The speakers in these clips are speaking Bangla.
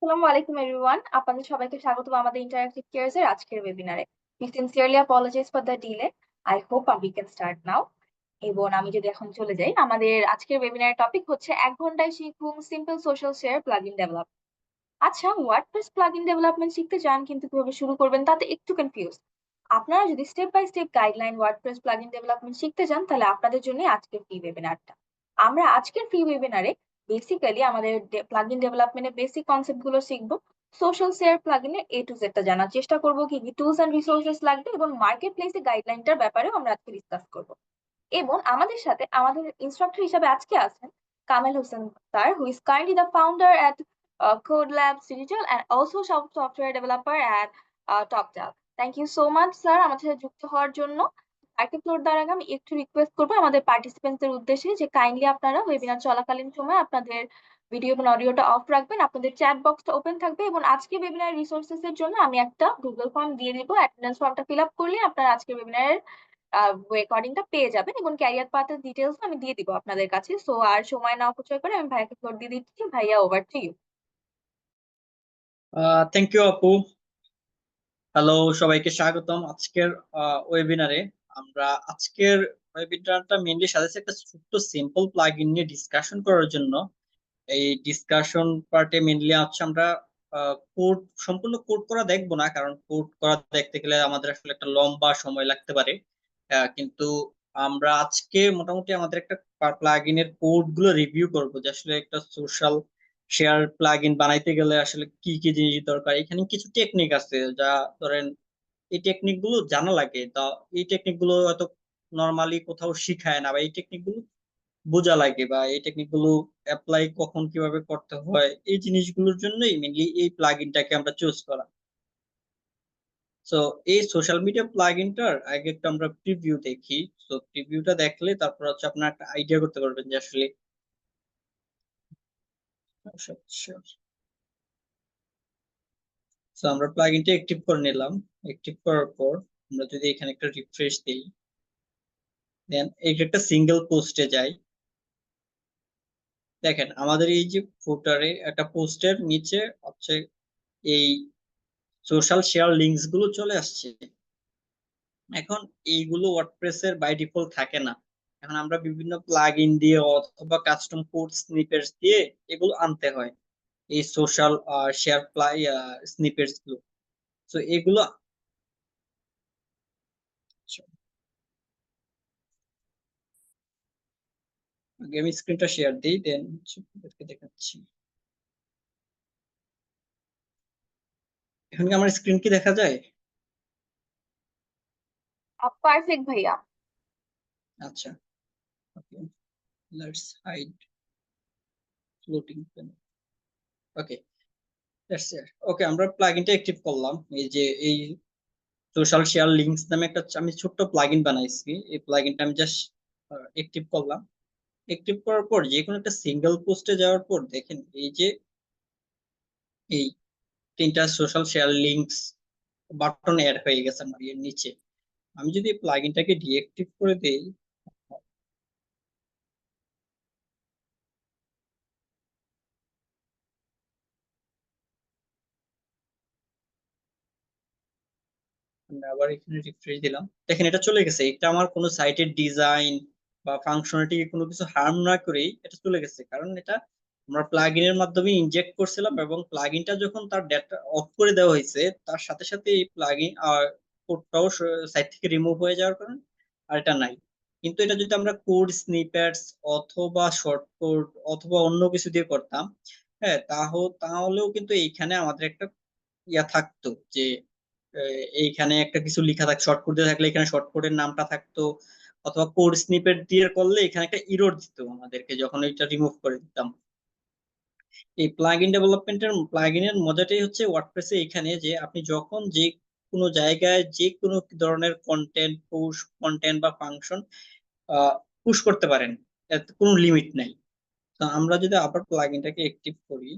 আসসালামু আলাইকুম এভরিওয়ান, আপনাদের সবাইকে স্বাগতম আমাদের ইন্টারঅ্যাক্টিভ কেয়ারস এর আজকের ওয়েবিনারে। We sincerely apologize for the delay. I hope we can start now. এবং আমি যদি এখন চলে যাই, আমাদের আজকের ওয়েবিনারের টপিক হচ্ছে 1 ঘন্টায় শিখুন simple social share plugin develop. আচ্ছা, ওয়ার্ডপ্রেস প্লাগইন ডেভেলপমেন্ট শিখতে চান কিন্তু কিভাবে শুরু করবেন তাতে একটু কনফিউজ। আপনারা যদি step by step guideline WordPress plugin development শিখতে চান তাহলে আপনাদের জন্য আজকের ফ্রি ওয়েবিনারটা। আমরা আজকের ফ্রি ওয়েবিনারে বেসিক্যালি আমাদের প্লাগইন ডেভেলপমেন্টের বেসিক কনসেপ্ট গুলো শিখবো। Social share প্লাগইনের A to Z টা জানার চেষ্টা করবো, কি কি টুলস এন্ড রিসোর্সেস লাগবে এবং মার্কেট প্লেসে গাইডলাইনটার ব্যাপারেও আমরা আজকে ডিসকাস করবো। এবং আমাদের সাথে আমাদের ইনস্ট্রাক্টর হিসাবে আজকে আছেন Kamel Hossain sir, who is kindly the founder at Code Labs Digital and also software developer at TopTal. Thank you so much sir আমাদের সাথে যুক্ত হওয়ার জন্য। আরেকটা ফ্লোর দেওয়ার আগে আমি একটু রিকোয়েস্ট করবো আমাদের পার্টিসিপেন্টদের উদ্দেশ্যে যে কাইন্ডলি আপনারা ওয়েবিনার চলাকালীন সময় আপনাদের ভিডিও এবং অডিওটা অফ রাখবেন, আপনাদের চ্যাট বক্সটা ওপেন থাকবে এবং আজকে ওয়েবিনার রিসোর্সেস এর জন্য আমি একটা গুগল ফর্ম দিয়ে দিব। অ্যাটেন্ডেন্স ফর্মটা ফিল আপ করলে আপনারা আজকে ওয়েবিনারের রেকর্ডিংটা পেয়ে যাবেন এবং ক্যারিয়ার পাথের ডিটেলস আমি দিয়ে দিব আপনাদের কাছে। সো আর সময় না অপচয় করে আমি ভাইয়াকে ফ্লোর দিয়ে দিচ্ছি। ভাইয়া, over to you. Thank you আপু। হ্যালো, সবাইকে স্বাগতম আজকের ওয়েবিনারে। আমরা আজকের ওয়েবিনারটা মেইনলি সাজাচ্ছি একটা ছোট্ট সিম্পল প্লাগইন নিয়ে ডিসকাশন করার জন্য। এই ডিসকাশন পার্টে মেইনলি হচ্ছে আমরা কোড, সম্পূর্ণ কোড করা দেখবো না, কারণ কোড করা দেখতে গেলে আমাদের আসলে একটা লম্বা সময় লাগতে পারে। কিন্তু আমরা আজকে মোটামুটি আমাদের একটা প্লাগইনের কোড গুলো রিভিউ করবো, যে আসলে একটা সোশ্যাল শেয়ার প্লাগইন বানাইতে গেলে আসলে কি কি জিনিস দরকার। এখানে কিছু টেকনিক আছে যা ধরেন এই টেকনিক গুলো জানা লাগে। তা এই টেকনিক গুলো হয়তো নর্মালি কোথাও শিখায় না, বা এই টেকনিক গুলো বোঝা লাগে, বা এই টেকনিক গুলো অ্যাপ্লাই কখন কিভাবে করতে হয়, এই জিনিসগুলোর জন্যই মেনলি এই প্লাগইনটাকে আমরা চুজ করা। সো এই সোশ্যাল মিডিয়া প্লাগইনটার আগে একটা আমরা প্রিভিউ দেখি। তো প্রিভিউটা দেখলে তারপর হচ্ছে আপনার একটা আইডিয়া করতে পারবেন যে আসলে তো আমরা প্লাগইনটা অ্যাক্টিভ করে নিলাম। অ্যাক্টিভ করার পর আমরা যদি এখানে একটা রিফ্রেশ দিই, দেন এই একটা সিঙ্গেল পোস্টে যাই, দেখেন আমাদের এই যে ফুটারে একটা পোস্টের নিচে হচ্ছে এই সোশ্যাল শেয়ার লিংকস গুলো চলে আসছে। এখন এইগুলো ওয়ার্ডপ্রেসের বাই ডিফল্ট থাকে না, এখন আমরা বিভিন্ন প্লাগইন দিয়ে অথবা কাস্টম কোড স্নিপেটস দিয়ে এগুলো আনতে হয়, এই সোশ্যাল শেয়ার স্নিপেটস গুলো। তো এগুলো আগে আমি স্ক্রিনটা শেয়ার দিই, দেন দেখাচ্ছি। এখন কি আমার স্ক্রিন কি দেখা যায়? পারফেক্ট ভাইয়া। আচ্ছা, okay, let's hide floating panel. Okay, that's it. Okay, আমরা প্লাগইনটা অ্যাক্টিভ করলাম। এই যে এই সোশ্যাল শেয়ার লিংকস নামে একটা আমি ছোট্ট প্লাগইন বানাইছি, এই প্লাগইনটা আমি জাস্ট অ্যাক্টিভ করলাম। অ্যাক্টিভ করার পর যে কোনো একটা সিঙ্গেল পোস্টে যাওয়ার পর দেখেন এই যে এই তিনটা social share links button add হয়ে গেছে আমার এর নিচে। আমি যদি প্লাগইনটাকে ডিঅ্যাক্টিভ করে দেই, আমি আবার এখানে রিফ্রেশ দিলাম, দেখেন এটা চলে গেছে। এটা আমার কোনো সাইটের ডিজাইন বা ফাংশনালিটি কোনো কিছু হার্ম না করেই এটা চলে গেছে, কারণ এটা আমরা প্লাগইনের মাধ্যমে ইনজেক্ট করছিলাম, এবং প্লাগইনটা যখন তার ডেটা অফ করে দেওয়া হয়েছে তার সাথে সাথে এই প্লাগইন কোডটাও সাইট থেকে রিমুভ হয়ে যাওয়ার কারণে আর এটা নাই। কিন্তু এটা যদি আমরা কোড স্নিপেটস অথবা শর্ট কোড অথবা অন্য কিছু দিয়ে করতাম, হ্যাঁ, তাহলেও কিন্তু এইখানে আমাদের একটা ইয়া থাকতো, যে এইখানে একটা কিছু লেখা থাকতো, শর্ট কোড দিয়ে থাকলে এখানে শর্ট কোডের নামটা থাকতো, অথবা কোড স্নিপেট দিয়ে করলে এখানে একটা ইরর দিত আমাদেরকে যখন এটা রিমুভ করে দিতাম। এই প্লাগইন ডেভেলপমেন্টের প্লাগইনের মজাটাই হচ্ছে ওয়ার্ডপ্রেসে এখানে, যে আপনি যখন যে কোনো জায়গায় যে কোনো ধরনের কন্টেন্ট পুশ কন্টেন্ট বা ফাংশন পুশ করতে পারেন, এর কোনো লিমিট নাই। তো আমরা যদি আবার প্লাগইনটাকে অ্যাক্টিভ করি,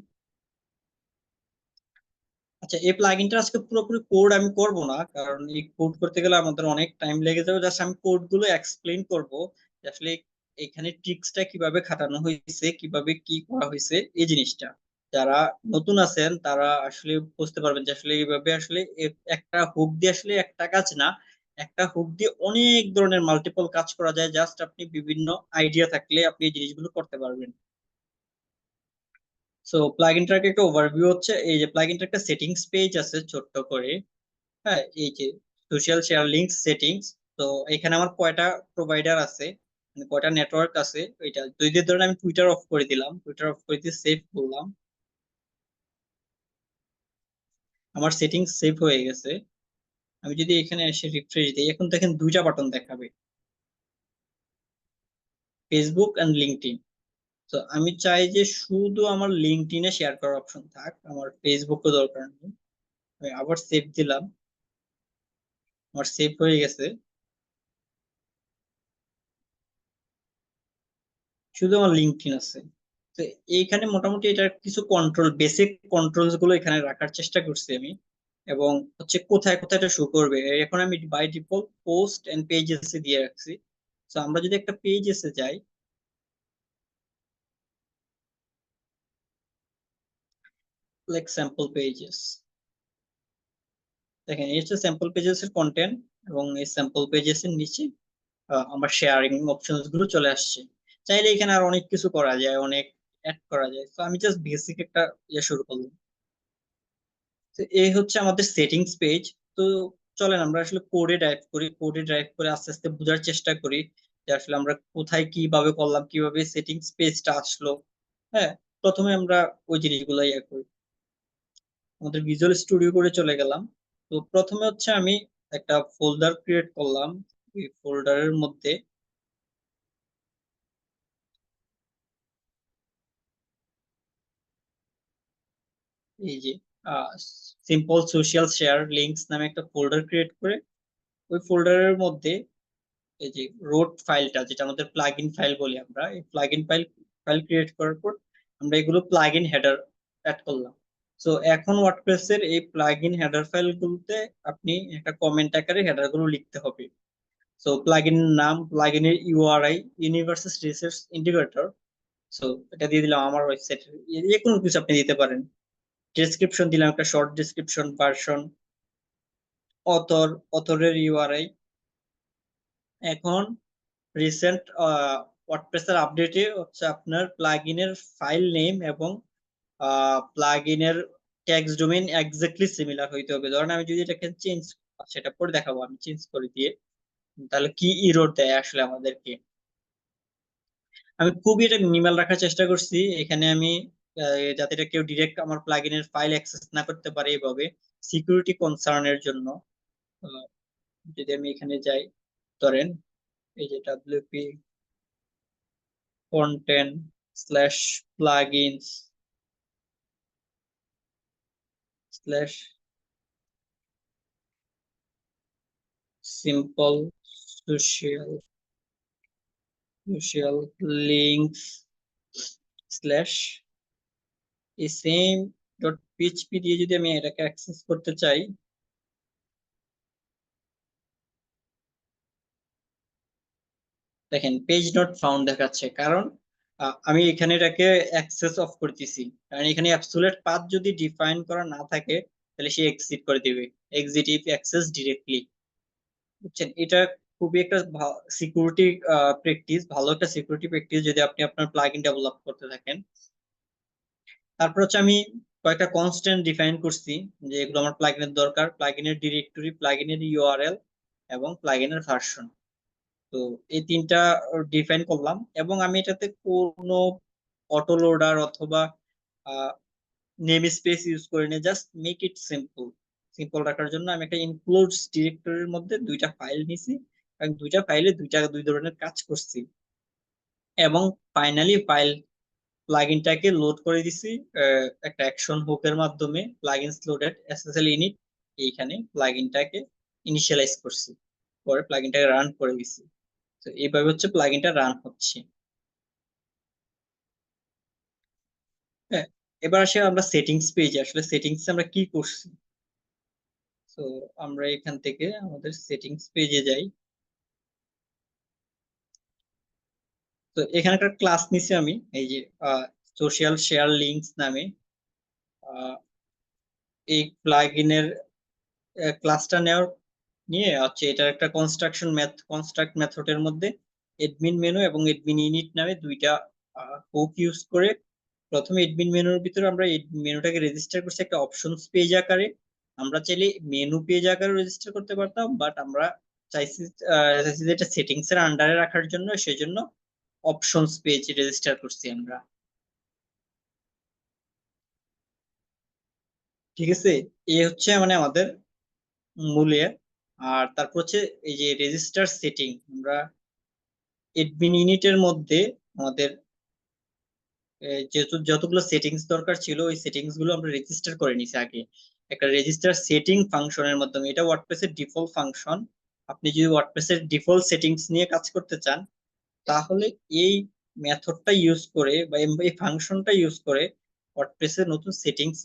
আচ্ছা, এই প্লাগইনটা আজকে পুরোপুরি কোড আমি করব না, কারণ এই কোড করতে গেলে আমাদের অনেক টাইম লেগে যাবে। জাস্ট আমি কোড গুলো এক্সপ্লেইন করব, যে আসলে এখানে ট্রিক্সটা কিভাবে খাটানো হয়েছে, কিভাবে কি করা হয়েছে এই জিনিসটা। যারা নতুন আছেন তারা আসলে বুঝতে পারবেন যে আসলে এইভাবে আসলে একটা হুক দিয়ে আসলে একটা কাজ না, একটা হুক দিয়ে অনেক ধরনের মাল্টিপল কাজ করা যায়। জাস্ট আপনি বিভিন্ন আইডিয়া থাকলে আপনি এই জিনিসগুলো করতে পারবেন। সো প্লাগইনটার একটা ওভারভিউ হচ্ছে, এই যে প্লাগইনটার একটা সেটিংস পেজ আছে ছোট্ট করে। হ্যাঁ, এই যে সোশ্যাল শেয়ার লিঙ্কস সেটিংস। তো এখানে আমার কয়টা প্রোভাইডার আছে, মানে কয়টা নেটওয়ার্ক আছে, ওইটা দুই দিয়ে ধরেন আমি টুইটার অফ করে দিলাম, টুইটার অফ করে দিয়ে সেভ করলাম, আমার সেটিংস সেভ হয়ে গেছে। আমি যদি এখানে এসে রিফ্রেশ দিই, এখন দেখেন দুইটা বাটন দেখাবে, ফেসবুক এন্ড লিঙ্কডইন। তো আমি চাই যে শুধু আমার লিঙ্কডইনে শেয়ার করার অপশন থাক, আমার ফেসবুকও দরকার নেই। আমি আবার সেভ দিলাম, আমার সেভ হয়ে গেছে, শুধু আমার লিঙ্কডইন আছে। তো এইখানে মোটামুটি এটার কিছু কন্ট্রোল, বেসিক কন্ট্রোলস গুলো এখানে রাখার চেষ্টা করছি আমি। এবং হচ্ছে কোথায় কোথায় এটা শো করবে, এখন আমি by default post and pages দিয়ে রাখছি। তো আমরা যদি একটা পেজেসে যাই, লাইক স্যাম্পল পেজেস, দেখেন এই হচ্ছে স্যাম্পল পেজেস এর কন্টেন্ট, এবং এই স্যাম্পল পেজেস এর নিচে আমার শেয়ারিং অপশনস গুলো চলে আসছে। চাইলে এখানে আর অনেক কিছু করা যায়, অনেক অ্যাড করা যায়। তো আমি জাস্ট বেসিক একটা শুরু করলাম। তো এই হচ্ছে আমাদের সেটিংস পেজ। তো চলেন আমরা আসলে কোডে ড্রাইভ করি, কোডে ড্রাইভ করে আস্তে আস্তে বোঝার চেষ্টা করি যে আসলে আমরা কোথায় কিভাবে করলাম, কিভাবে সেটিংস পেজটা আসলো। হ্যাঁ, প্রথমে আমরা ওই জিনিসগুলো করি, আমাদের ভিজুয়াল স্টুডিও করে চলে গেলাম। তো প্রথমে হচ্ছে আমি একটা ফোল্ডার ক্রিয়েট করলাম। এই ফোল্ডারের মধ্যে এই যে সিম্পল সোশ্যাল শেয়ার লিঙ্কস নামে একটা ফোল্ডার ক্রিয়েট করে, ওই ফোল্ডারের মধ্যে এই যে রোড ফাইলটা, যেটা আমাদের প্লাগ ইন ফাইল বলি আমরা, এই plug in file file create করার পর আমরা এগুলো প্লাগ ইন হেডার অ্যাড করলাম। সো এখন ওয়ার্ডপ্রেসের এই প্লাগ ইন হেডার ফাইল গুলোতে আপনি একটা কমেন্ট আকারে হেডার গুলো লিখতে হবে। সো প্লাগ ইন নাম, প্লাগ ইনের URI, universal resource integrator. So এটা দিয়ে দিলাম আমার ওয়েবসাইট, যে কোনো কিছু আপনি দিতে পারেন। ডেসক্রিপশন দিলাম একটা শর্ট ডেসক্রিপশন, ভার্সন, অথর, অথরের ইউআরআই। এখন রিসেন্ট ওয়ার্ডপ্রেসের আপডেটে হচ্ছে আপনার প্লাগইনের ফাইল নেম এবং প্লাগইনের টেক্সট ডোমেইন এক্স্যাক্টলি সিমিলার হইতে হবে। ধরেন আমি যদি এটাকে চেঞ্জ, সেটা পরে দেখাবো আমি চেঞ্জ করে দিয়ে, তাহলে কি ইরর দেয় আসলে আমাদেরকে। আমি খুবই এটা মিনিমাল রাখার চেষ্টা করছি এখানে আমি, যাতে এটা কেউ ডিরেক্ট আমার প্লাগইনের ফাইল অ্যাক্সেস না করতে পারে এইভাবে, সিকিউরিটি কনসার্নের জন্য। আহ, যদি আমি এখানে যাই, ধরেন এই যে WP content slash plugins slash simple social links slash এই সেম ডট পিএইচপি দিয়ে যদি আমি এটাকে অ্যাক্সেস করতে চাই, দেখেন পেজ নট ফাউন্ড দেখাচ্ছে, কারণ আমি এখানে এটাকে অ্যাক্সেস অফ করতেছি। কারণ এখানে অ্যাবসোলিউট পাথ যদি ডিফাইন করা না থাকে, তাহলে সে এক্সিট করে দিবে, এক্সিট ইফ অ্যাক্সেস ডিরেক্টলি। বুঝছেন, এটা খুবই একটা সিকিউরিটি প্র্যাকটিস, ভালো একটা সিকিউরিটি প্র্যাকটিস যদি আপনি আপনার প্লাগইন ডেভেলপ করতে থাকেন। তারপর হচ্ছে আমি কয়েকটা কনস্ট্যান্ট ডিফাইন করছি, যে এগুলো আমার প্লাগইনের দরকার, প্লাগইনের ডিরেক্টরি, প্লাগইনের ইউআরএল এবং প্লাগইনের ভার্সন। তো এই তিনটা ডিফাইন করলাম, এবং আমি এটাতে কোনো অটো লোডার অথবা নেম স্পেস ইউজ করি না, just make it simple. Simple রাখার জন্য আমি একটা ইনক্লুডস ডিরেক্টরির মধ্যে দুইটা ফাইল নিছি, এবং দুইটা ফাইলে দুই ধরনের কাজ করছি। এবং ফাইনালি ফাইল প্লাগইনটাকে লোড করে দিছি একটা অ্যাকশন হুকের মাধ্যমে, প্লাগইনস লোডেড এসএসএল ইনিট, এইখানে প্লাগইনটাকে ইনিশিয়ালাইজ করছি, পরে প্লাগইনটাকে রান করে দিছি। তো এইভাবে হচ্ছে প্লাগইনটা রান হচ্ছে। হ্যাঁ, এবার আসে আমরা সেটিংস পেজে, আসলে সেটিংস আমরা কি করছি। তো আমরা এখান থেকে আমাদের সেটিংস পেজে যাই। তো এখানে একটা ক্লাস নিছি আমি, এই যে সোশ্যাল শেয়ার লিঙ্কস নামে। এই প্লাগইনের ক্লাসটা নিয়ে হচ্ছে এটার একটা কনস্ট্রাক্ট মেথডের মধ্যে এডমিন মেনু এবং এডমিন ইউনিট নামে দুইটা হুক ইউজ করে প্রথমে এডমিন মেনুর ভিতরে আমরা এই মেনুটাকে রেজিস্টার করছি একটা অপশনস পেজ আকারে। আমরা চাইলে মেনু পেজ আকারে রেজিস্টার করতে পারতাম, বাট আমরা চাইছি যে এটা সেটিংস এর আন্ডারে রাখার জন্য, সেজন্য অপশনস পেজ রেজিস্টার করছি আমরা। ঠিক আছে, এই হচ্ছে মানে আমাদের মূলে। আর তারপর হচ্ছে এই যে রেজিস্টার সেটিং, আমরা এডমিন ইউনিটের মধ্যে আমাদের যেহেতু যতগুলো সেটিংস দরকার ছিল ওই সেটিংস গুলো আমরা রেজিস্টার করে নিছি আগে একটা রেজিস্টার সেটিং ফাংশনের মাধ্যমে। এটা ওয়ার্ডপ্রেসের ডিফল্ট ফাংশন। আপনি যদি ওয়ার্ডপ্রেসের ডিফল্ট সেটিংস নিয়ে কাজ করতে চান তাহলে এই মেথডটা ইউজ করে বা এই ফাংশনটা ইউজ করে ওয়ার্ডপ্রেসের নতুন সেটিংস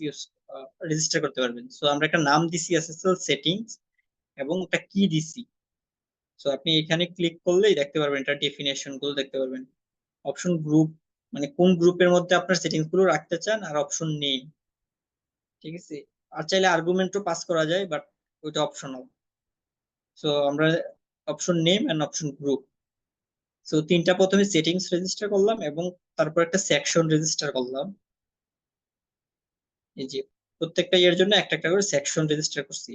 রেজিস্টার করতে পারবেন। সো আমরা একটা নাম দিছি এসএসএল সেটিংস এবং একটা কি দিছি। সো আপনি এখানে ক্লিক করলেই দেখতে পারবেন এটা ডেফিনেশন গুলো দেখতে পারবেন। অপশন গ্রুপ মানে কোন গ্রুপের মধ্যে আপনার সেটিংস গুলো রাখতে চান, আর অপশন নেই। ঠিক আছে, আর চাইলে আর্গুমেন্টও পাস করা যায়, বাট ওইটা অপশনাল। সো আমরা option name and option group, so তিনটা প্রথমে সেটিংস রেজিস্টার করলাম এবং তারপর একটা সেকশন রেজিস্টার করলাম। এই যে প্রত্যেকটা ইয়ের জন্য একটা একটা করে সেকশন রেজিস্টার করছি।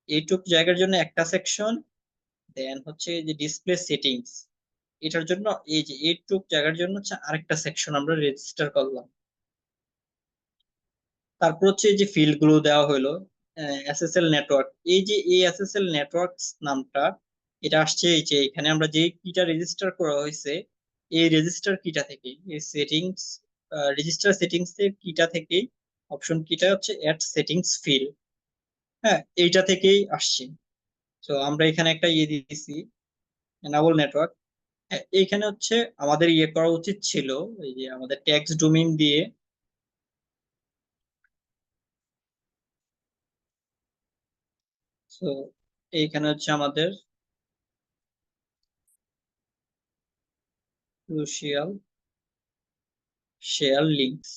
এইটুক জায়গার জন্য একটা সেকশন, দেন হচ্ছে এই যে ডিসপ্লে সেটিংস এটার জন্য এই যে এইটুক জায়গার জন্য হচ্ছে আরেকটা সেকশন আমরা রেজিস্টার করলাম। তারপর হচ্ছে এই যে ফিল্ড গুলো দেওয়া হলো এসএসএল নেটওয়ার্ক, এই যে এই এসএসএল নেটওয়ার্কস নামটা এটা আসছে এই যে এখানে আমরা যে কিটা রেজিস্টার করা হয়েছে এই রেজিস্টার কিটা থেকে, এই সেটিংস রেজিস্টার সেটিংস এর কিটা থেকেই অপশন কিটা হচ্ছে অ্যাড সেটিংস ফিল্ড। হ্যাঁ, এইটা থেকেই আসছে। তো আমরা এখানে একটা ইয়ে দিয়েছি এনাবল নেটওয়ার্ক। এইখানে হচ্ছে আমাদের ইয়ে করা উচিত ছিল এই যে আমাদের ট্যাক্স ডোমেইন দিয়ে। তো এইখানে হচ্ছে আমাদের social share links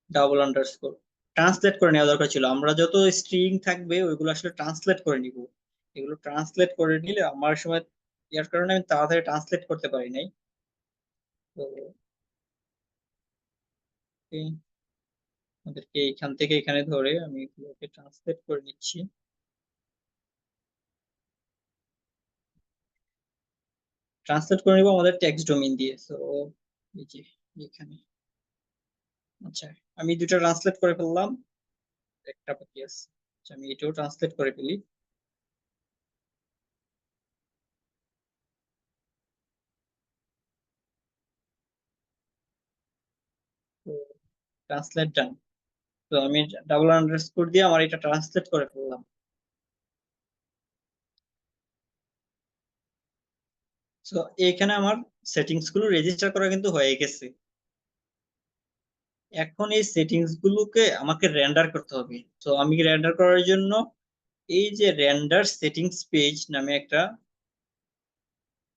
double underscore translate করে নেওয়া দরকার ছিল। আমরা যত স্ট্রিং থাকবে ওইগুলো আসলে ট্রান্সলেট করে নিব। এগুলো ট্রান্সলেট করে নিলে আমার সময় ইয়ার কারণে আমি তাড়াতাড়ি ট্রান্সলেট করতে পারি নাই। তো এই আমাদেরকে এইখান থেকে এখানে ধরে আমি এগুলোকে ট্রান্সলেট করে নিচ্ছি। ট্রান্সলেট করে নিব আমাদের টেক্সট ডোমেইন দিয়ে। তো এই যে এখানে আচ্ছা আমি দুটো ট্রান্সলেট করে ফেললাম, একটা বাকি আছে। আচ্ছা, আমি এটাও ট্রান্সলেট করে ফেলি। তো ট্রান্সলেট ডান। তো আমি ডাবল আন্ডারস্কোর দিয়ে আমার এটা ট্রান্সলেট করে ফেললাম। তো এখানে আমার সেটিংস গুলো রেজিস্টার করা কিন্তু হয়ে গেছে। এখন এই সেটিংস গুলোকে আমাকে রেন্ডার করতে হবে। তো আমি রেন্ডার করার জন্য এই যে রেন্ডার সেটিংস পেজ নামে একটা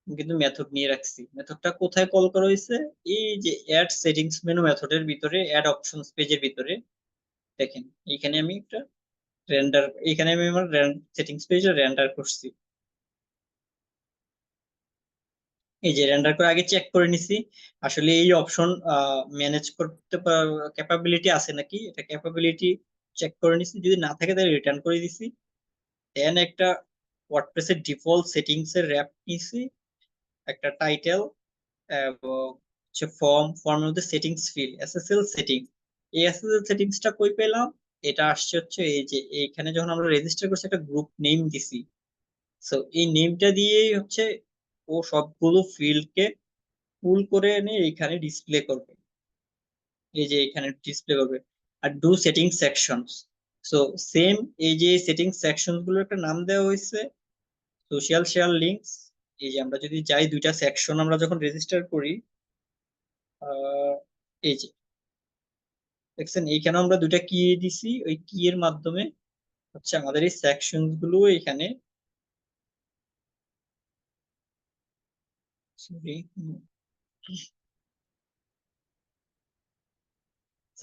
কিন্তু মেথড নিয়ে রাখছি। মেথডটা কোথায় কল করা হয়েছে, এই যে অ্যাড সেটিংস মেনু মেথডের ভিতরে অ্যাড অপশনস পেজের ভিতরে। দেখেন এখানে আমি একটা রেন্ডার, এখানে আমি আমার সেটিংস পেজে রেন্ডার করছি। এই যে রেন্ডার করে আগে চেক করে নিছি আসলে এই অপশন ম্যানেজ করতে ক্যাপাবিলিটি আছে নাকি, এটা ক্যাপাবিলিটি চেক করে নিছি, যদি না থাকে তাহলে রিটার্ন করে দিছি। দেন একটা ওয়ার্ডপ্রেসের ডিফল্ট সেটিংস এর র‍্যাপ নিছি, একটা টাইটেল এবং হচ্ছে ফর্মের মধ্যে সেটিংস ফিল্ড এসএসএল সেটিং। এই এসএসএল সেটিংসটা কই পেলাম, এটা আসছে হচ্ছে এই যে এইখানে যখন আমরা রেজিস্টার করছি একটা গ্রুপ নেম দিছি। সো এই নেমটা দিয়েই হচ্ছে ও সবগুলো ফিল্ডকে পুল করে এনে এখানে ডিসপ্লে করবে। এই যে এখানে ডিসপ্লে করবে। আর do setting sections, so same এই যে সেটিং সেকশন গুলোর একটা নাম দেওয়া হয়েছে সোশ্যাল শেয়ার লিঙ্কস। এই যে আমরা যদি যাই দুইটা সেকশন আমরা যখন রেজিস্টার করি এই যে দেখছেন এইখানে আমরা দুইটা কি দিছি, ওই কি এর মাধ্যমে হচ্ছে আমাদের এই সেকশন গুলো এখানে সরি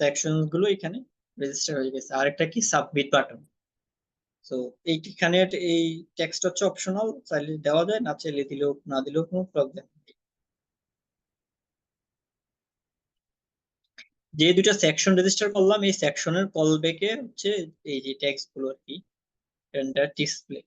সেকশন গুলো এখানে রেজিস্টার হয়ে গেছে। আরেকটা কি সাবমিট বাটন। তো এইখানে এই টেক্সট হচ্ছে অপশনাল, চাইলে দেওয়া যায়, না চাইলে দিলেও না দিলেও কোনো প্রবলেম নেই। যে দুটা সেকশন রেজিস্টার করলাম এই সেকশনের কল ব্যাকে হচ্ছে এই যে টেক্সট গুলো আর কি রেন্ডার ডিসপ্লে।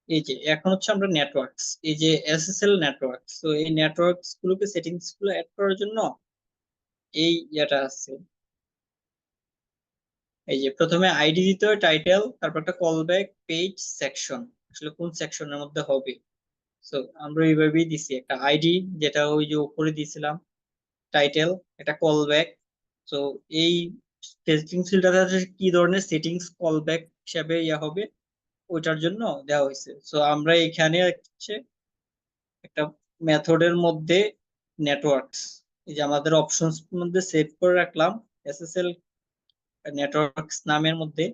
এই যে এখন হচ্ছে আমরা নেটওয়ার্কস, এই যে এসএসএল নেটওয়ার্কস, তো এই নেটওয়ার্কস গুলোকে সেটিংস গুলো অ্যাড করার জন্য এই ইয়েটা আছে। এই যে প্রথমে আইডি দিতে হয়, টাইটেল, তারপর একটা কল ব্যাক, পেজ, সেকশন, আসলে কোন সেকশনের মধ্যে হবে। তো আমরা এইভাবেই দিছি একটা আইডি, যেটা ওই যে উপরে দিয়েছিলাম, টাইটেল, একটা কল ব্যাক। তো এই সেটিংস ফিল্টারে কি ধরনের সেটিংস কল ব্যাক হিসাবে ইয়া হবে ওইটার জন্য দেওয়া হয়েছে। তো আমরা এখানে হচ্ছে একটা মেথডের মধ্যে নেটওয়ার্কস, এই যে আমাদের অপশনস মধ্যে সেভ করে রাখলাম এসএসএল নেটওয়ার্কস নামের মধ্যে।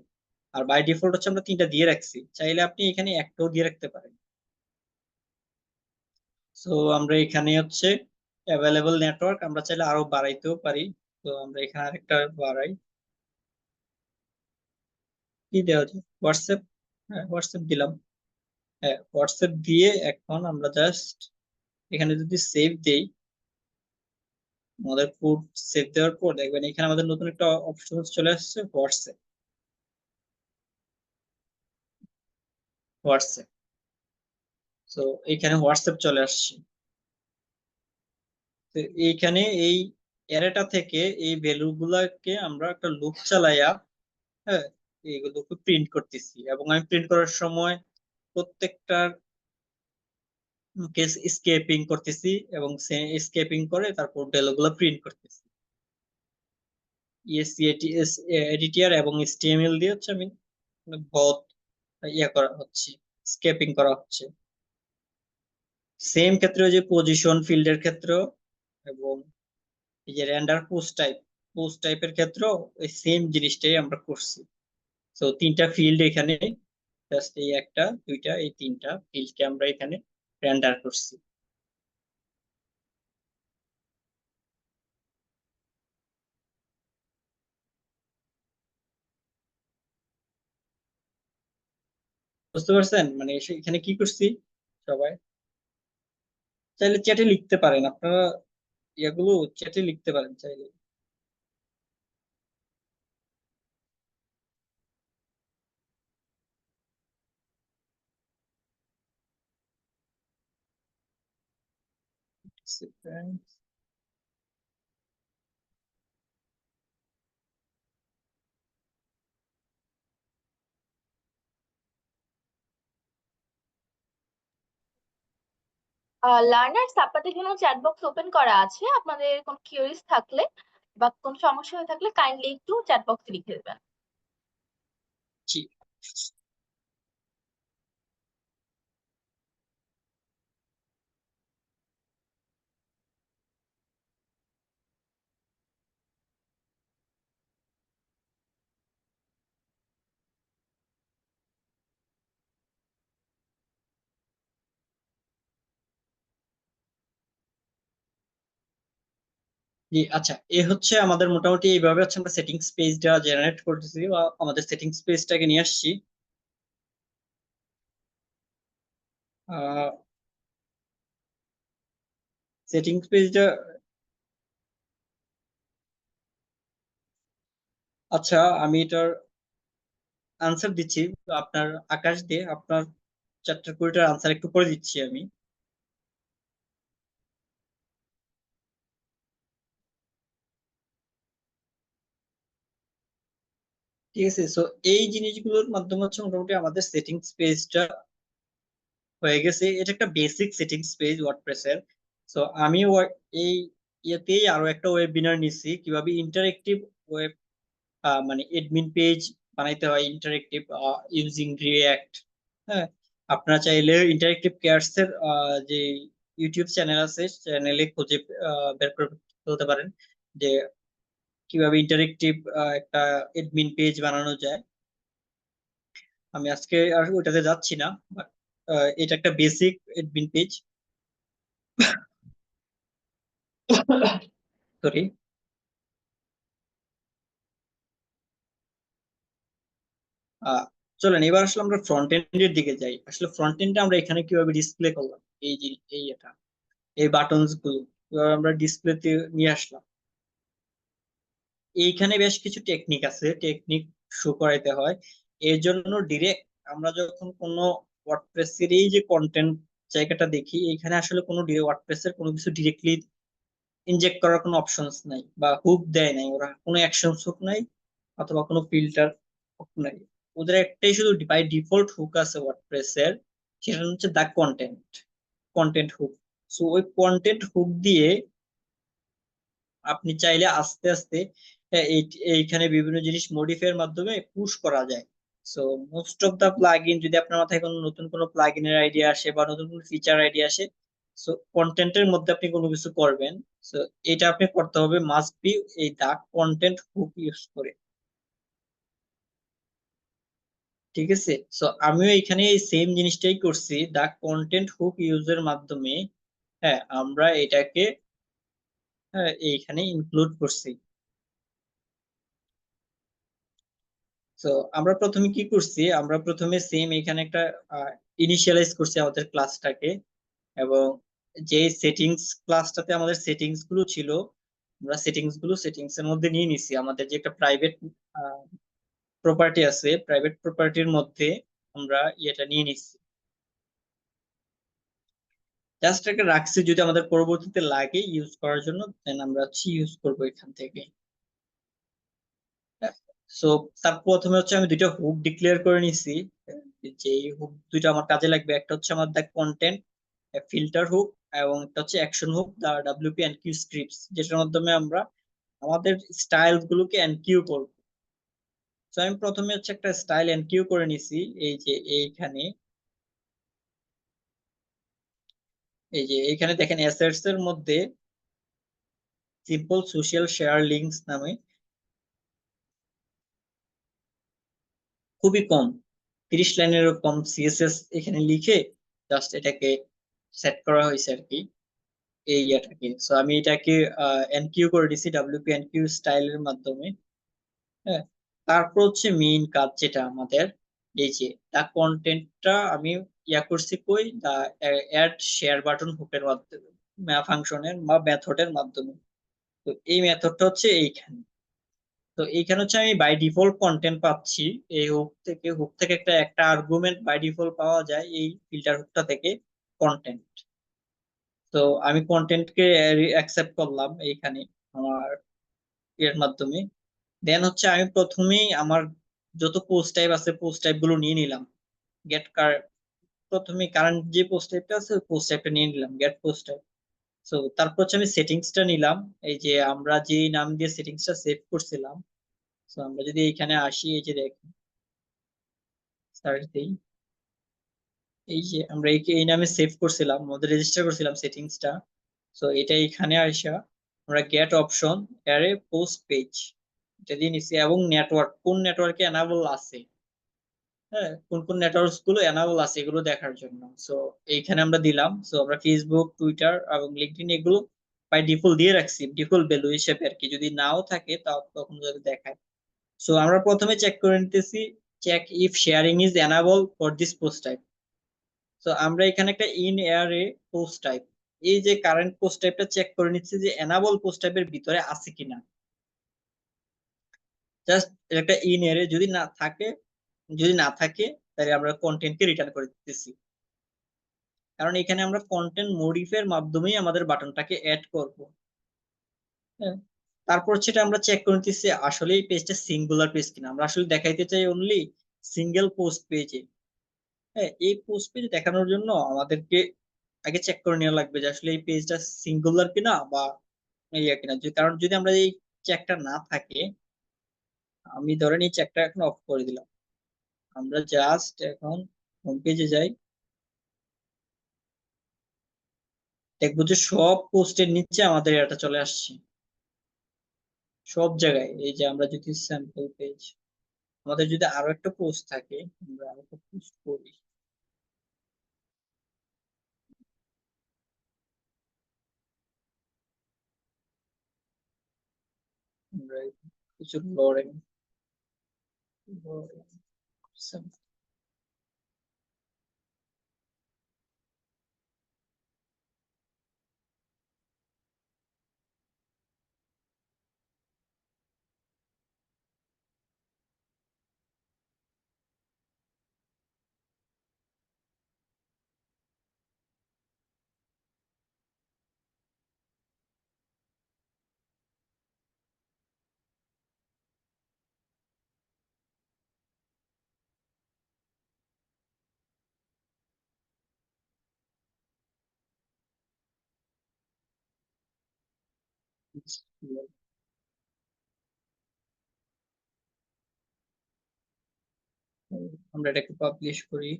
আর বাই ডিফল্ট হচ্ছে আমরা তিনটা দিয়ে রাখছি, চাইলে আপনি এখানে একটাও দিয়ে রাখতে পারেন। তো আমরা এখানে হচ্ছে অ্যাভেলেবল নেটওয়ার্ক আমরা চাইলে আরো বাড়াইতেও পারি। তো আমরা এখানে আরেকটা বাড়াই, কি দেওয়া যায়, হোয়াটসঅ্যাপ। হ্যাঁ হোয়াটসঅ্যাপ দিলাম। হ্যাঁ হোয়াটসঅ্যাপ দিয়ে এখন আমরা জাস্ট এখানে যদি সেভ দেই, আমাদের কোড সেভ দেওয়ার পর দেখবেন এখানে আমাদের নতুন একটা অপশন চলে আসছে, হোয়াটসঅ্যাপ। হোয়াটসঅ্যাপ, তো এইখানে হোয়াটসঅ্যাপ চলে আসছে। তো এইখানে এই অ্যারেটা থেকে এই ভ্যালু গুলাকে আমরা একটা লুপ চালাইয়া, হ্যাঁ, এইগুলোকে প্রিন্ট করতেছি। এবং আমি প্রিন্ট করার সময় প্রত্যেকটার কেস স্কেপিং করতেছি এবং স্কেপিং করে তারপর ভ্যালু গুলো প্রিন্ট করতেছি। ইএসসিএটিএস এডিটিআর এবং এইচটিএমএল দিয়ে হচ্ছে আমি বথ ইয়ে করা হচ্ছে, স্কেপিং করা হচ্ছে। সেম ক্ষেত্রে যে পজিশন ফিল্ডের ক্ষেত্রেও এবং এই যে রেন্ডার পোস্ট টাইপের ক্ষেত্রেও এই সেম জিনিসটাই আমরা করছি। তো তিনটা ফিল্ড এখানে, জাস্ট এই একটা দুইটা এই তিনটা ফিল্ডকে আমরা এখানে রেন্ডার করছি। বুঝতে পারছেন মানে এখানে কি করছি সবাই? চাইলে চ্যাটে লিখতে পারেন আপনারা, এগুলো চ্যাটে লিখতে পারেন চাইলে। লার্নার্স আপনাদের জন্য চ্যাট বক্স ওপেন করা আছে, আপনাদের কোনো কিউরিজ থাকলে বা কোনো সমস্যা হয়ে থাকলে কাইন্ডলি একটু চ্যাট বক্সে লিখে দেবেন। জি। জি আচ্ছা, এ হচ্ছে আমাদের মোটামুটি এইভাবে হচ্ছে আমরা সেটিংস পেজটা জেনারেট করতেছি বা আমাদের সেটিংস পেজটাকে নিয়ে আসছি। সেটিংস পেজটা, আচ্ছা আমি এটার আনসার দিচ্ছি আপনার আকাশ দিয়ে, আপনার চ্যাপ্টার কুড়িটার আনসার একটু করে দিচ্ছি আমি। ঠিক আছে, সো এই জিনিসগুলোর মাধ্যমে হচ্ছে মোটামুটি আমাদের সেটিংস পেজটা হয়ে গেছে। এটা একটা বেসিক সেটিংস পেজ ওয়ার্ডপ্রেসের। সো আমি এই ইয়েতেই আরো একটা ওয়েবিনার নিছি কিভাবে ইন্টারেক্টিভ ওয়েব মানে এডমিন পেজ বানাইতে হয় ইন্টারেক্টিভ ইউজিং রিঅ্যাক্ট। হ্যাঁ, আপনারা চাইলে ইন্টারেক্টিভ কেয়ারস এর যে ইউটিউব চ্যানেল আছে, চ্যানেলে খুঁজে বের করে ফেলতে পারেন যে কিভাবে ইন্টারেক্টিভ একটা এডমিন পেজ বানানো যায়। আমি আজকে আর ওইটাতে যাচ্ছি না, বাট এটা একটা বেসিক এডমিন পেজ। সরি। চলেন এবার আসলে আমরা ফ্রন্ট এন্ডের দিকে যাই। আসলে ফ্রন্ট এন্ডে আমরা এখানে কিভাবে ডিসপ্লে করলাম, এই যে এটা এই বাটনস গুলো কিভাবে আমরা ডিসপ্লেতে নিয়ে আসলাম। এইখানে বেশ কিছু টেকনিক আছে, টেকনিক শো করাইতে হয়। এর জন্য ডিরেক্ট আমরা যখন কোনো ওয়ার্ডপ্রেসের এই যে কন্টেন্ট জায়গাটা দেখি, এখানে আসলে কোনো ওয়ার্ডপ্রেসের কোনো কিছু ডিরেক্টলি ইনজেক্ট করার কোনো অপশনস নাই, বা হুক দেয় নাই ওরা, কোনো অ্যাকশন হুক নাই অথবা কোনো ফিল্টার হুক নাই। ওদের একটাই শুধু বাই ডিফল্ট হুক আছে ওয়ার্ডপ্রেসের, সেটা হচ্ছে the content, content hook. So ওই কন্টেন্ট হুক দিয়ে আপনি চাইলে আস্তে আস্তে এইখানে বিভিন্ন জিনিস মডিফাই এর মাধ্যমে পুশ করা যায়। So most of the plugin, যদি আপনার মাথায় কোনো নতুন কোনো প্লাগইনের আইডিয়া আসে বা নতুন কোনো ফিচার আইডিয়া আসে, সো কন্টেন্টের মধ্যে আপনি কোনো কিছু করবেন, সো এটা আপনি করতে হবে মাস্ট বি এই দা কন্টেন্ট হুক ইউজ করে। ঠিক আছে, সো আমিও এখানে এই সেম জিনিসটাই করছি, দা কন্টেন্ট হুক ইউজের মাধ্যমে। হ্যাঁ, আমরা এটাকে এইখানে ইনক্লুড করছি। তো আমরা প্রথমে কি করছি, আমরা প্রথমে সেম এখানে একটা ইনিশিয়ালাইজ করছি আমাদের ক্লাসটাকে, এবং যে সেটিংস ক্লাসটাতে আমাদের সেটিংস গুলো ছিল, আমরা সেটিংস এর মধ্যে নিয়ে নিছি আমাদের যে একটা প্রাইভেট প্রপার্টি আছে, প্রাইভেট প্রপার্টির মধ্যে আমরা এটা নিয়ে নিছি। জাস্ট একটা রাখছি, যদি আমাদের পরবর্তীতে লাগে ইউজ করার জন্য দেন আমরা ইউজ করবো এখান থেকে। সো তার প্রথমে হচ্ছে আমি দুইটা হুক ডিক্লেয়ার করে নিছি, যে হুক দুইটা আমার কাজে লাগবে। একটা হচ্ছে আমার দা কন্টেন্ট ফিল্টার হুক, এবং একটা হচ্ছে অ্যাকশন হুক দা ডাব্লিউপি এনকিউ স্ক্রিপ্টস, যেটার মাধ্যমে আমরা আমাদের স্টাইল গুলোকে এনকিউ করব। তো আমি প্রথমে হচ্ছে একটা স্টাইল এনকিউ করে নিছি, এই যে এইখানে, এই যে এইখানে দেখেন অ্যাসেটস এর মধ্যে সিম্পল সোশ্যাল শেয়ার লিঙ্কস নামে খুবই কম, 30 লাইনেরও কম সিএসএস এখানে লিখে জাস্ট এটাকে সেট করা হয়েছে আর কি, এই ইয়াটাকে। সো আমি এটাকে এনকিউ করে দিছি ডাব্লিউপি এনকিউ স্টাইলের মাধ্যমে। হ্যাঁ, তারপর হচ্ছে মেইন কাজ যেটা আমাদের, এই যে দা কন্টেন্টটা আমি ইয়া করছি কই, দা অ্যাড শেয়ার বাটন হুকের মাধ্যমে, ফাংশনের বা মেথডের মাধ্যমে। তো এই মেথডটা হচ্ছে এইখানে। তো এইখানে হচ্ছে আমি বাই ডিফল্ট কন্টেন্ট পাচ্ছি এই হুক থেকে একটা একটা আর্গুমেন্ট বাই ডিফল্ট পাওয়া যায় এই ফিল্টার হুকটা থেকে, কন্টেন্ট। তো আমি কন্টেন্টকে অ্যাকসেপ্ট করলাম এইখানে আমার এর মাধ্যমে। দেন হচ্ছে আমি প্রথমেই আমার যত পোস্ট টাইপ আছে পোস্ট টাইপ গুলো নিয়ে নিলাম। গেট কার প্রথমে কারেন্ট যে পোস্ট টাইপটা আছে ওই পোস্ট টাইপটা নিয়ে নিলাম, গেট পোস্ট টাইপ। তো তারপর হচ্ছে আমি সেটিংসটা নিলাম, এই যে আমরা যে নাম দিয়ে সেটিংসটা সেভ করছিলাম। তো আমরা যদি এইখানে আসি, এই যে দেখেন সার্চ দিই, এই যে আমরা এই নামে সেভ করছিলাম, আমাদের রেজিস্টার করছিলাম সেটিংসটা। তো এটা এখানে আসা আমরা get option array post page এটা দিয়ে নিচ্ছি, এবং নেটওয়ার্ক কোন নেটওয়ার্কে এনাবল আছে, হ্যাঁ কোন কোন নেটওয়ার্কস গুলো এনাবল আছে এগুলো দেখার জন্য। সো এইখানে আমরা দিলাম, সো আমরা ফেসবুক, টুইটার এবং লিঙ্কডইন এগুলো বাই ডিফল্ট দিয়ে রাখছি, ডিফল্ট ভ্যালু হিসেবে আর কি, যদি নাও থাকে তাও তখন যদি দেখায়। সো আমরা প্রথমে চেক করে নিতেছি, check if sharing is enable for this post type. তো আমরা এখানে একটা ইন এয়ারে পোস্ট টাইপ, এই যে কারেন্ট পোস্ট টাইপটা চেক করে নিচ্ছি যে এনাবল পোস্ট টাইপের ভিতরে আছে কিনা। জাস্ট একটা ইন এয়ারে যদি না থাকে, যদি না থাকে তাহলে আমরা কন্টেন্টকে রিটার্ন করে দিতেছি, কারণ এখানে আমরা কন্টেন্ট মডিফাই এর মাধ্যমেই আমাদের বাটনটাকে অ্যাড করব। হ্যাঁ, তারপর সেটা আমরা চেক করে নিতেছি আসলে এই পেজটা সিঙ্গুলার পেজ কিনা, আমরা আসলে দেখাইতে চাই অনলি সিঙ্গেল পোস্ট পেজে। হ্যাঁ, এই পোস্ট পেজ দেখানোর জন্য আমাদেরকে আগে চেক করে নেওয়া লাগবে যে আসলে এই পেজটা সিঙ্গুলার কিনা বা ইয়ে কিনা। কারণ যদি আমরা এই চেকটা না থাকে, আমি ধরেন এই চেকটা এখন অফ করে দিলাম, আমরা জাস্ট এখন হোম পেজে যাই, দেখবো যে সব পোস্টের নিচে আমাদের এটা চলে আসছে সব জায়গায়। এই যে আমরা যদি স্যাম্পল পেজ, আমাদের যদি আরো একটা পোস্ট থাকে, আমরা আরো একটা পোস্ট করি, আমরা কিছু লরেন আমরা এটাকে পাবলিশ করি।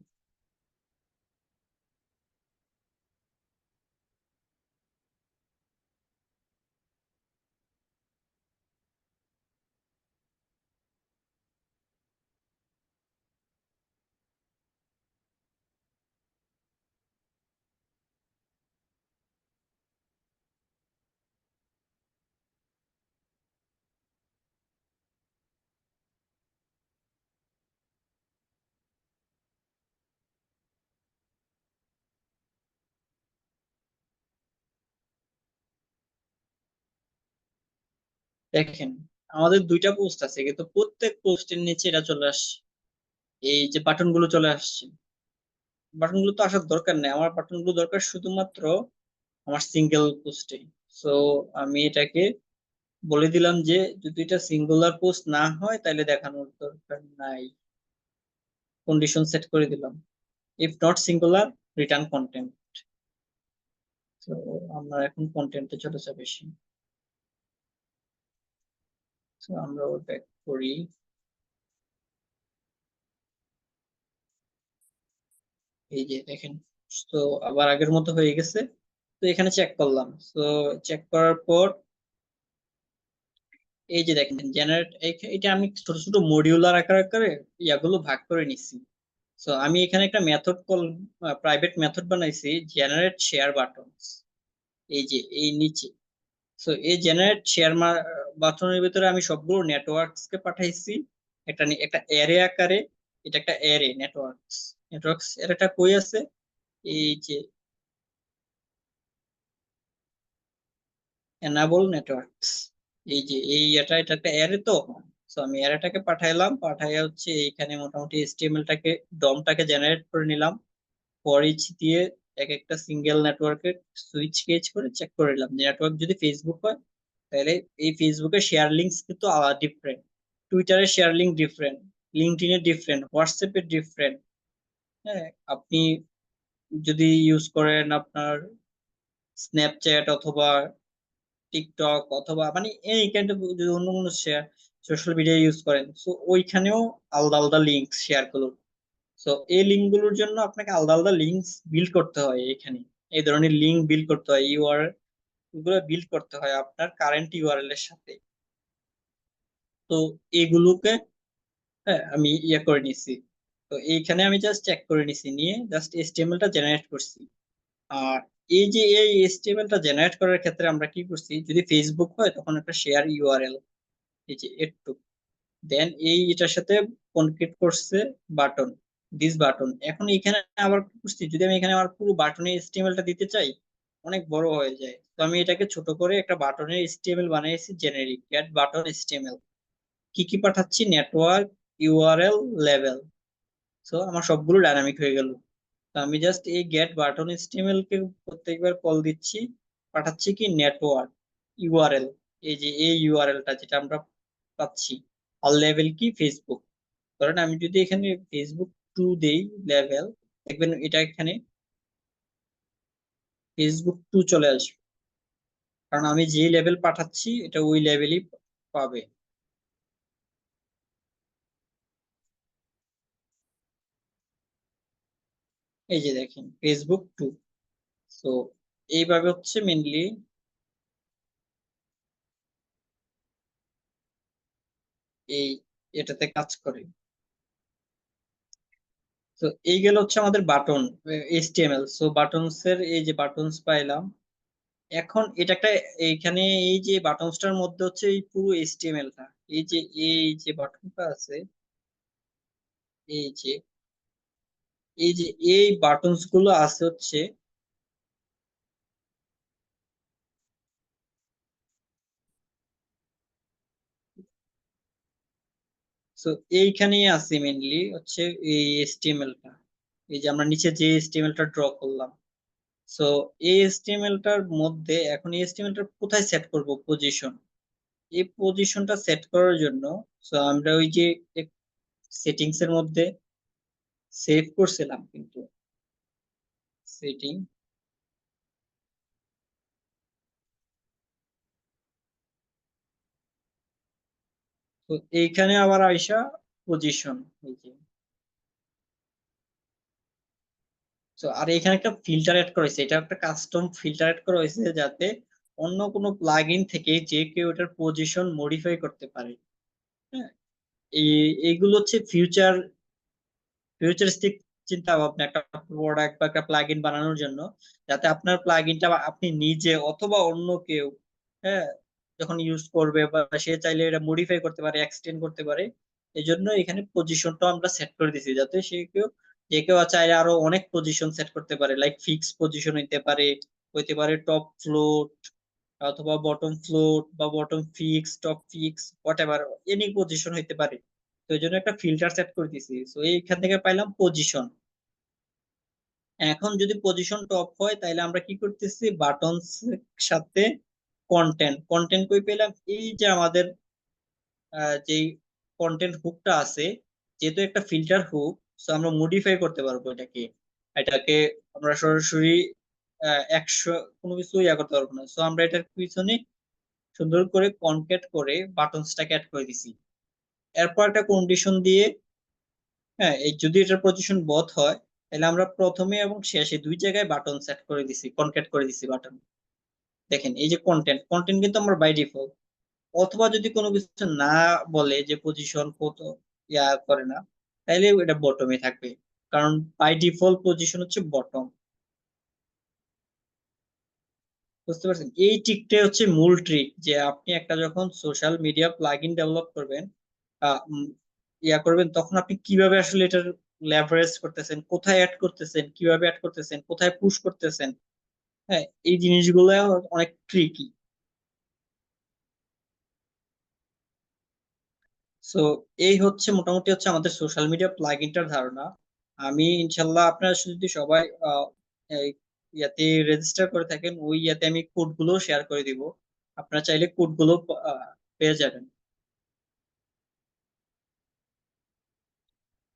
দেখেন আমাদের দুইটা পোস্ট আছে, কিন্তু প্রত্যেক পোস্টের নিচে এটা চলে আসছে, এই যে বাটন গুলো চলে আসছে। বাটন গুলো তো আসার দরকার নেই, আমার বাটন গুলো দরকার শুধুমাত্র আমার সিঙ্গেল পোস্টে। সো আমি এটাকে বলে দিলাম যে যদি এটা সিঙ্গুলার পোস্ট না হয় তাহলে দেখানোর দরকার নাই, কন্ডিশন সেট করে দিলাম, if not singular return content. তো আমরা এখন কন্টেন্টে চলে যাবে বেশি। তো আমরা ব্যাক করি, এই যে দেখেন। তো আবার আগের মতো হয়ে গেছে। তো এখানে চেক করলাম, তো চেক করার পর এই যে দেখেন জেনারেট, এটা আমি ছোট ছোট মডিউলার আকারে আকারে ইয়াগুলো ভাগ করে নিচ্ছি। সো আমি এখানে একটা মেথড কল, প্রাইভেট মেথড বানাইছি, জেনারেট শেয়ার বাটনস, এই যে এই নিচে। সো এই জেনারেট শেয়ার বাটনের ভিতরে আমি সবগুলো নেটওয়ার্কস কে পাঠাইছি একটা একটা অ্যারে আকারে। এটা একটা অ্যারে নেটওয়ার্কস, নেটওয়ার্কস এর কই আছে, এই যে এনাবল নেটওয়ার্কস, এই যে এটা একটা অ্যারে তো। সো আমি অ্যারেটাকে পাঠাইলাম, পাঠাইয়া হচ্ছে এইখানে মোটামুটি এইচটিএমএল ডমটাকে জেনারেট করে নিলাম। ফর ইচ দিয়ে এক একটা সিঙ্গেল নেটওয়ার্কের সুইচ কেজ করে চেক করে নিলাম। নেটওয়ার্ক যদি ফেসবুক হয় তাহলে এই ফেসবুকের শেয়ার লিঙ্কস কিন্তু আলাদা, ডিফারেন্ট, টুইটারের শেয়ার লিঙ্ক ডিফারেন্ট, লিঙ্কডইনের ডিফারেন্ট, হোয়াটসঅ্যাপের ডিফারেন্ট। হ্যাঁ, আপনি যদি ইউজ করেন আপনার স্ন্যাপচ্যাট অথবা টিকটক অথবা মানে এই কাইন্ড অফ, যদি অন্য কোনো সোশ্যাল মিডিয়া ইউজ করেন, সো ওইখানেও আলাদা আলাদা লিঙ্ক শেয়ার করুন। সো এই লিঙ্ক গুলোর জন্য আপনাকে আলাদা আলাদা লিঙ্ক বিল্ড করতে হয়। এখানে এই ধরনের লিঙ্ক বিল্ড করতে হয়, ইউআরএল গুলো বিল্ড করতে হয় আপনার কারেন্ট ইউআরএল এর সাথে। তো এগুলোকে, হ্যাঁ, আমি ইয়ে করে নিছি। তো এইখানে আমি জাস্ট চেক করে নিছি, নিয়ে জাস্ট এইচটিএমএল টা জেনারেট করছি। আর এই যে এই এইচটিএমএল টা জেনারেট করার ক্ষেত্রে আমরা কি করছি, যদি ফেসবুক হয় তখন একটা শেয়ার ইউআরএল, এই যে একটু, দেন এই এটার সাথে কনক্রিট করছে বাটন, দিস বাটন। এখন এখানে আবার কি করছি, যদি আমি এখানে আমার পুরো বাটনের এইচটিএমএল টা দিতে চাই, অনেক বড় হয়ে যায়। তো আমি এটাকে ছোট করে একটা বাটনের এইচটিএমএল বানিয়েছি, জেনেরিক গেট বাটন এইচটিএমএল। কি কি পাঠাচ্ছি, নেটওয়ার্ক, ইউআরএল, লেভেল। সো আমার সবগুলো ডাইনামিক হয়ে গেল। তো আমি জাস্ট এই গেট বাটন এইচটিএমএল কে প্রত্যেকবার কল দিচ্ছি, পাঠাচ্ছি কি নেটওয়ার্ক, ইউআরএল, এই যে এই ইউআরএলটা যেটা আমরা পাচ্ছি, আর লেভেল কি ফেসবুক। ধরেন আমি যদি এখানে ফেসবুক টু দেই লেভেল, দেখবেন এটা এখানে ফেসবুক টু চলে আসবে, কারণ আমি যে লেভেল পাঠাচ্ছি এটা ওই লেভেলই পাবে। এই যে দেখেন ফেসবুক টু। এইভাবে হচ্ছে মেনলি এই এটাতে কাজ করে। তো এই গেল হচ্ছে আমাদের বাটন HTML। সো বাটনস এর এই যে বাটনস পাইলাম, এখন এটা একটা এইখানে এই যে বাটনসটার মধ্যে হচ্ছে এই পুরো HTML টা, এই যে বাটনটা আছে, এই যে এই যে এই বাটনস গুলো আছে হচ্ছে, সো এইখানেই আছে মেনলি হচ্ছে এই HTML টা, এই যে আমরা নিচে যে HTML টা ড্র করলাম। সো এই HTML টার মধ্যে এখন এই HTML টা কোথায় সেট করব পজিশন, এই পজিশনটা সেট করার জন্য সো আমরা ওই যে সেটিংস এর মধ্যে সেভ করছিলাম কিন্তু সেটিং, তো এইখানে আবার আইসা পজিশন, এই যে তো আর এখানে একটা ফিল্টার এড করা হয়েছে, এটা একটা কাস্টম ফিল্টার এড করা হয়েছে যাতে অন্য কোনো প্লাগইন থেকে যে কেউ এটার পজিশন মডিফাই করতে পারে। হ্যাঁ, এই এইগুলো হচ্ছে ফিউচারিস্টিক চিন্তা ভাবনা একটা প্রোডাক্ট বা একটা প্লাগইন বানানোর জন্য, যাতে আপনার প্লাগইনটা আপনি নিজে অথবা অন্য কেউ, হ্যাঁ, যখন ইউজ করবে বা সে চাইলে এটা মডিফাই করতে পারে, এক্সটেন্ড করতে পারে। এই জন্য এখানে পজিশনটা আমরা সেট করে দিছি যাতে যে কেউ চাইলে আরো অনেক পজিশন সেট করতে পারে, লাইক ফিক্স পজিশন হইতে পারে টপ ফ্লোট অথবা বটম ফ্লোট বা bottom fix, top fix, what ever, any position হইতে পারে। তো এই জন্য একটা ফিল্টার সেট করে দিছি, তো এইখান থেকে পাইলাম পজিশন। এখন যদি পজিশন টপ হয় তাহলে আমরা কি করতেছি, বাটনস সাথে কন্টেন্ট কই পেলাম, এই যে আমাদের যে কন্টেন্ট হুকটা আছে, যেহেতু একটা ফিল্টার হুক, তো আমরা মডিফাই করতে পারবো এটাকে আমরা সরাসরি 100 কোনো কিছু করতে পারবো না। তো আমরা এটার পিছনে সুন্দর করে কনক্যাট করে বাটনসটাকে অ্যাড করে দিছি। এরপর একটা কন্ডিশন দিয়ে, হ্যাঁ, এই যদি এটার পজিশন বথ হয় তাহলে আমরা প্রথমে এবং শেষে দুই জায়গায় বাটন সেট করে দিছি, কনক্যাট করে দিছি বাটন। দেখেন এই যে কন্টেন্ট কিন্তু আমার বাই ডিফল্ট, অথবা যদি কোনো কিছু না বলে যে পজিশন কত করে না, তাইলে এটা বটমে থাকবে, কারণ বাই ডিফল্ট পজিশন হচ্ছে বটম। বুঝতে পারছেন, এই ট্রিকটাই হচ্ছে মূল ট্রিক, যে আপনি একটা যখন সোশ্যাল মিডিয়া প্লাগইন ডেভেলপ করবেন, আহ, উম, করবেন, তখন আপনি কিভাবে আসলে এটার লেভারেজ করতেছেন, কোথায় অ্যাড করতেছেন, কিভাবে অ্যাড করতেছেন, কোথায় পুশ করতেছেন, হ্যাঁ, এই জিনিসগুলো অনেক ট্রিকি। সো এই হচ্ছে মোটামুটি হচ্ছে আমাদের সোশ্যাল মিডিয়া প্লাগইনটার ধারণা। আমি ইনশাল্লাহ আপনারা যদি সবাই এই ইয়াতে রেজিস্টার করে থাকেন, ওই ইয়াতে আমি কোড গুলো শেয়ার করে দিব, আপনারা চাইলে কোড গুলো পেয়ে যাবেন।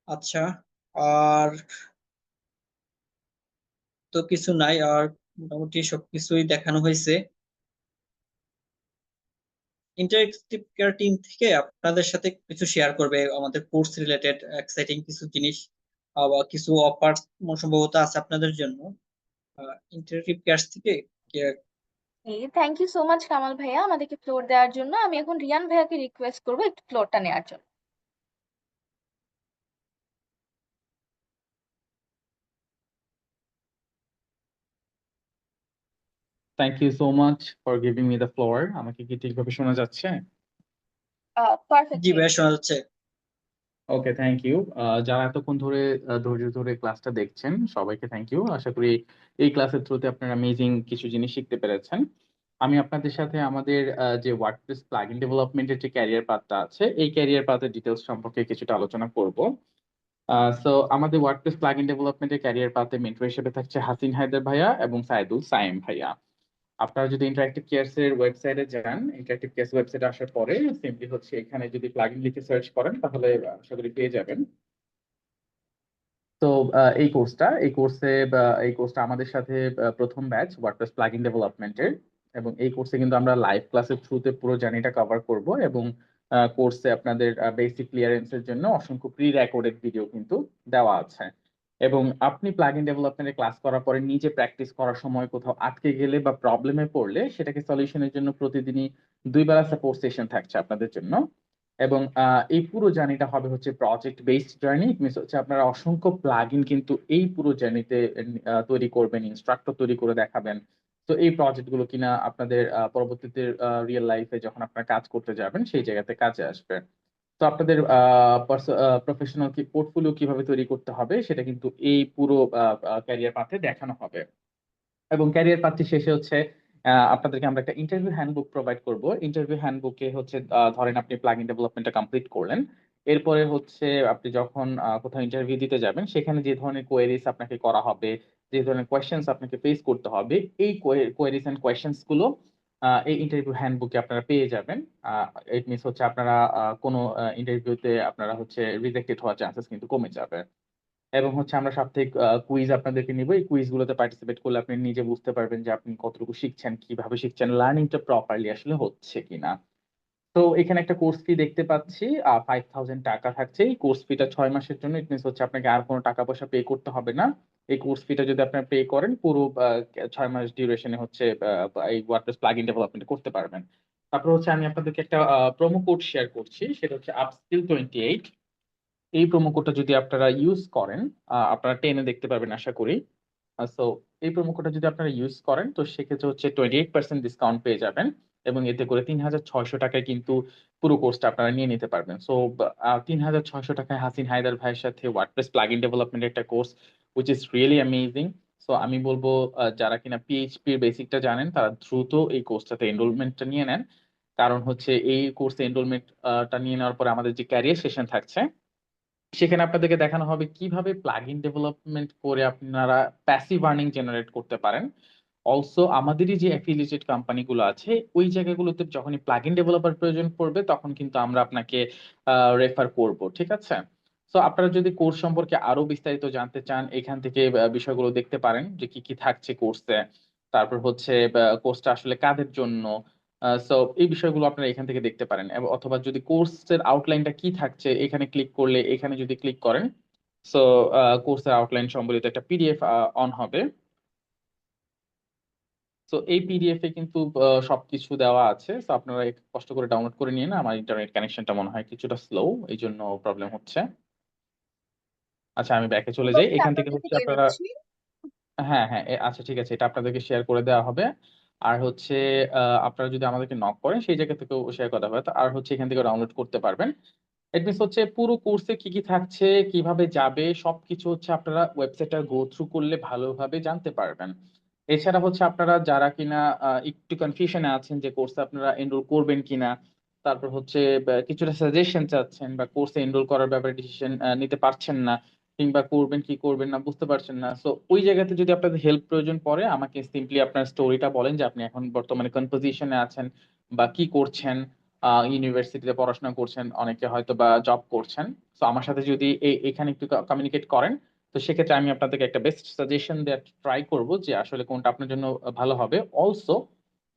আচ্ছা, আর তো কিছু নাই, আর মোটামুটি সবকিছুই দেখানো হয়েছে। ইন্টারেক্টিভ কেয়ার টিম থেকে আপনাদের সাথে কিছু শেয়ার করবে আমাদের কোর্স রিলেটেড এক্সাইটিং কিছু জিনিস, আবার কিছু অফার সম্ভবত আছে আপনাদের জন্য ইন্টারেক্টিভ কেয়ার থেকে। Thank you so much Kamal ভাইয়া আমাদেরকে ফ্লোর দেওয়ার জন্য। আমি এখন রিয়ান ভাইয়াকে রিকোয়েস্ট করবো একটু ফ্লোরটা নেওয়ার জন্য। Thank you so much for giving me the floor. আমাকে কি ঠিকভাবে শোনা যাচ্ছে? জি পারফেক্টলি। ভাইয়া, শোনা যাচ্ছে। Okay, thank you. যারা এতক্ষণ ধরে ধৈর্য ধরে ক্লাসটা দেখছেন সবাইকে থ্যাংক ইউ। আশা করি এই ক্লাসের থ্রুতে আপনারা অ্যামেজিং কিছু জিনিস শিখতে পেরেছেন। আমি আপনাদের সাথে আমাদের যে ওয়ার্ডপ্রেস প্লাগইন ডেভেলপমেন্টের যে ক্যারিয়ার পাথটা আছে, এই ক্যারিয়ার পাথের ডিটেলস সম্পর্কে কিছুটা আলোচনা করব। সো আমাদের ওয়ার্ডপ্রেস প্লাগইন ডেভেলপমেন্টের ক্যারিয়ার পাথে মেন্টর হিসেবে থাকছে হাসিন হায়দার ভাইয়া এবং সাইদুল সাইম ভাইয়া। আপনারা যদি ইন্টারেক্টিভ কেয়ারস এর ওয়েবসাইটে যান, ইন্টারেক্টিভ কেয়ারস ওয়েবসাইটে আসার পরে সিম্পলি হচ্ছে এখানে যদি প্লাগইন লিখে সার্চ করেন তাহলে আশা করি পেয়ে যাবেন। তো এই কোর্সটা আমাদের সাথে প্রথম ব্যাচ ওয়ার্ডপ্রেস প্লাগইন ডেভেলপমেন্টের, এবং এই কোর্সে কিন্তু আমরা লাইভ ক্লাসের থ্রুতে পুরো জার্নিটা কভার করব, এবং কোর্সে আপনাদের বেসিক ক্লিয়ারেন্সের জন্য অসংখ্য প্রি রেকর্ডেড ভিডিও কিন্তু দেওয়া আছে। এবং আপনি প্লাগইন ডেভেলপমেন্টের ক্লাস করার পরে নিজে প্র্যাকটিস করার সময় কোথাও আটকে গেলে বা প্রবলেমে পড়লে সেটাকে সলিউশনের জন্য প্রতিদিনই 2 বেলা সাপোর্ট সেশন থাকছে আপনাদের জন্য। এবং এই পুরো জার্নিটা হবে হচ্ছে প্রজেক্ট বেসড জার্নি। মিনস হচ্ছে আপনারা অসংখ্য প্লাগইন কিন্তু এই পুরো জার্নিতে তৈরি করবেন, ইনস্ট্রাক্টর তৈরি করে দেখাবেন। তো এই প্রজেক্ট গুলো কিনা আপনাদের পরবর্তীতে রিয়েল লাইফে যখন আপনারা কাজ করতে যাবেন সেই জায়গাতে কাজে আসবে। তো আপনাদের প্রফেশনাল পোর্টফোলিও কিভাবে তৈরি করতে হবে সেটা কিন্তু এই পুরো ক্যারিয়ার পাথে দেখানো হবে। এবং ক্যারিয়ার পাথটি শেষে হচ্ছে আপনাদেরকে আমরা একটা ইন্টারভিউ হ্যান্ডবুক প্রোভাইড করব। ইন্টারভিউ হ্যান্ডবুকে হচ্ছে ধরেন আপনি প্লাগইন ডেভেলপমেন্টটা কমপ্লিট করলেন, এরপরে হচ্ছে আপনি যখন কোথাও ইন্টারভিউ দিতে যাবেন সেখানে যে ধরনের কোয়েরিজ আপনাকে করা হবে, যে ধরনের কোয়েশ্চেন্স আপনাকে ফেস করতে হবে, এই কোয়েরিজ এন্ড কোয়েশ্চেন্স গুলো এই ইন্টারভিউ হ্যান্ডবুকে আপনারা পেয়ে যাবেন। ইট মিনস হচ্ছে আপনারা কোনো ইন্টারভিউতে আপনারা হচ্ছে রিজেক্টেড হওয়ার চান্সেস কিন্তু কমে যাবে। এবং হচ্ছে আমরা সাপ্তাহিক কুইজ আপনাদেরকে নিব। এই কুইজ গুলোতে পার্টিসিপেট করলে আপনি নিজে বুঝতে পারবেন যে আপনি কতটুকু শিখছেন, কিভাবে শিখছেন, লার্নিংটা প্রপারলি আসলে হচ্ছে কিনা। তো এখানে একটা কোর্স ফি দেখতে পাচ্ছি 5000 টাকা থাকছে। এই কোর্স ফিটা 6 মাসের জন্য। ইট মিনস হচ্ছে আপনাকে আর কোনো টাকা পয়সা পে করতে হবে না। এই কোর্স ফিটা যদি আপনার পে করেন পুরো 6 মাস ডিউরেশনে হচ্ছে এই ওয়ার্ডপ্রেস প্লাগইন ডেভেলপমেন্ট করতে পারবেন। তারপর হচ্ছে আমি আপনাদেরকে একটা প্রোমো কোড শেয়ার করছি, সেটা হচ্ছে আপস্কিল 28। এই প্রোমো কোডটা যদি আপনারা ইউজ করেন আপনারা টেনে দেখতে পারবেন আশা করি। সো এই প্রোমো কোডটা যদি আপনারা ইউজ করেন তো সেক্ষেত্রে হচ্ছে 28% ডিসকাউন্ট পেয়ে যাবেন। এবং এতে করে 3600 টাকায় কিন্তু পুরো কোর্সটা আপনারা নিয়ে নিতে পারবেন। সো 3600 টাকায় হাসিন হায়দার ভাইয়ের সাথে ওয়ার্ডপ্রেস প্লাগইন ডেভেলপমেন্টের একটা course which is really amazing. So আমি বলবো যারা কিনা পিএইচপি এর বেসিকটা জানেন তারা দ্রুত এই কোর্সটাতে এনরোলমেন্টটা নিয়ে নেন। কারণ হচ্ছে এই কোর্সে এনরোলমেন্টটা নিয়ে নেওয়ার পরে আমাদের যে ক্যারিয়ার সেশন থাকছে সেখানে আপনাদেরকে দেখানো হবে কিভাবে প্লাগইন ডেভেলপমেন্ট করে আপনারা প্যাসিভ আর্নিং জেনারেট করতে পারেন। অলসো আমাদেরই যে অ্যাফিলিয়েটেড কোম্পানিগুলো আছে ওই জায়গাগুলোতে যখনই প্লাগইন ডেভেলপার প্রয়োজন পড়বে তখন কিন্তু আমরা আপনাকে রেফার করব, ঠিক আছে? সো আপনারা যদি কোর্স সম্পর্কে আরো বিস্তারিত জানতে চান এখান থেকে বিষয়গুলো দেখতে পারেন যে কি কি থাকছে কোর্সে। তারপর হচ্ছে কোর্সটা আসলে কাদের জন্য। সো এই বিষয়গুলো আপনারা এখান থেকে দেখতে পারেন। অথবা যদি কোর্সের আউটলাইনটা কি থাকছে এখানে ক্লিক করলে, এখানে যদি ক্লিক করেন সো কোর্সের আউটলাইন সম্বলিত একটা পিডিএফ অন হবে। তো এই পিডিএফ এ কিন্তু সবকিছু দেওয়া আছে। তো আপনারা একটু কষ্ট করে ডাউনলোড করে নিয়ে না। আমার ইন্টারনেট কানেকশনটা মনে হয় কিছুটা স্লো, এই জন্য প্রবলেম হচ্ছে। আচ্ছা আমি ব্যাকে চলে যাই, এখান থেকে আপনাদেরকে হচ্ছে দিয়ে আপনারা দিচ্ছি। হ্যাঁ হ্যাঁ আচ্ছা ঠিক আছে, এটা আপনাদেরকে শেয়ার করে দেওয়া হবে। আর হচ্ছে আপনারা যদি আমাদেরকে নক করেন সেই জায়গা থেকেও শেয়ার করা হবে। আর হচ্ছে এখান থেকে ডাউনলোড করতে পারবেন। ইট মিনস হচ্ছে পুরো কোর্সে কি কি থাকছে, কিভাবে যাবে, সবকিছু হচ্ছে আপনারা ওয়েবসাইটটা গো থ্রু করলে ভালোভাবে জানতে পারবেন। এছাড়া হচ্ছে আপনারা যারা কিনা একটু কনফিউশনে আছেন যে কোর্সে আপনারা এনরোল করবেন কিনা, তারপর হচ্ছে কিছুটা সাজেশন চাচ্ছেন বা কোর্সে এনরোল করার ব্যাপারে ডিসিশন নিতে পারছেন না, কিংবা করবেন কি করবেন না বুঝতে পারছেন না, সো ওই জায়গাতে যদি আপনাদের হেল্প প্রয়োজন পড়ে আমাকে সিম্পলি আপনার স্টোরিটা বলেন যে আপনি এখন বর্তমানে কোন পজিশনে আছেন বা কি করছেন। ইউনিভার্সিটিতে পড়াশোনা করছেন, অনেকে হয়তো বা জব করছেন। তো আমার সাথে যদি এখানে একটু কমিউনিকেট করেন তো সেক্ষেত্রে আমি আপনাদেরকে একটা বেস্ট সাজেশন দেওয়ার ট্রাই করব যে আসলে কোনটা আপনার জন্য ভালো হবে। অলসো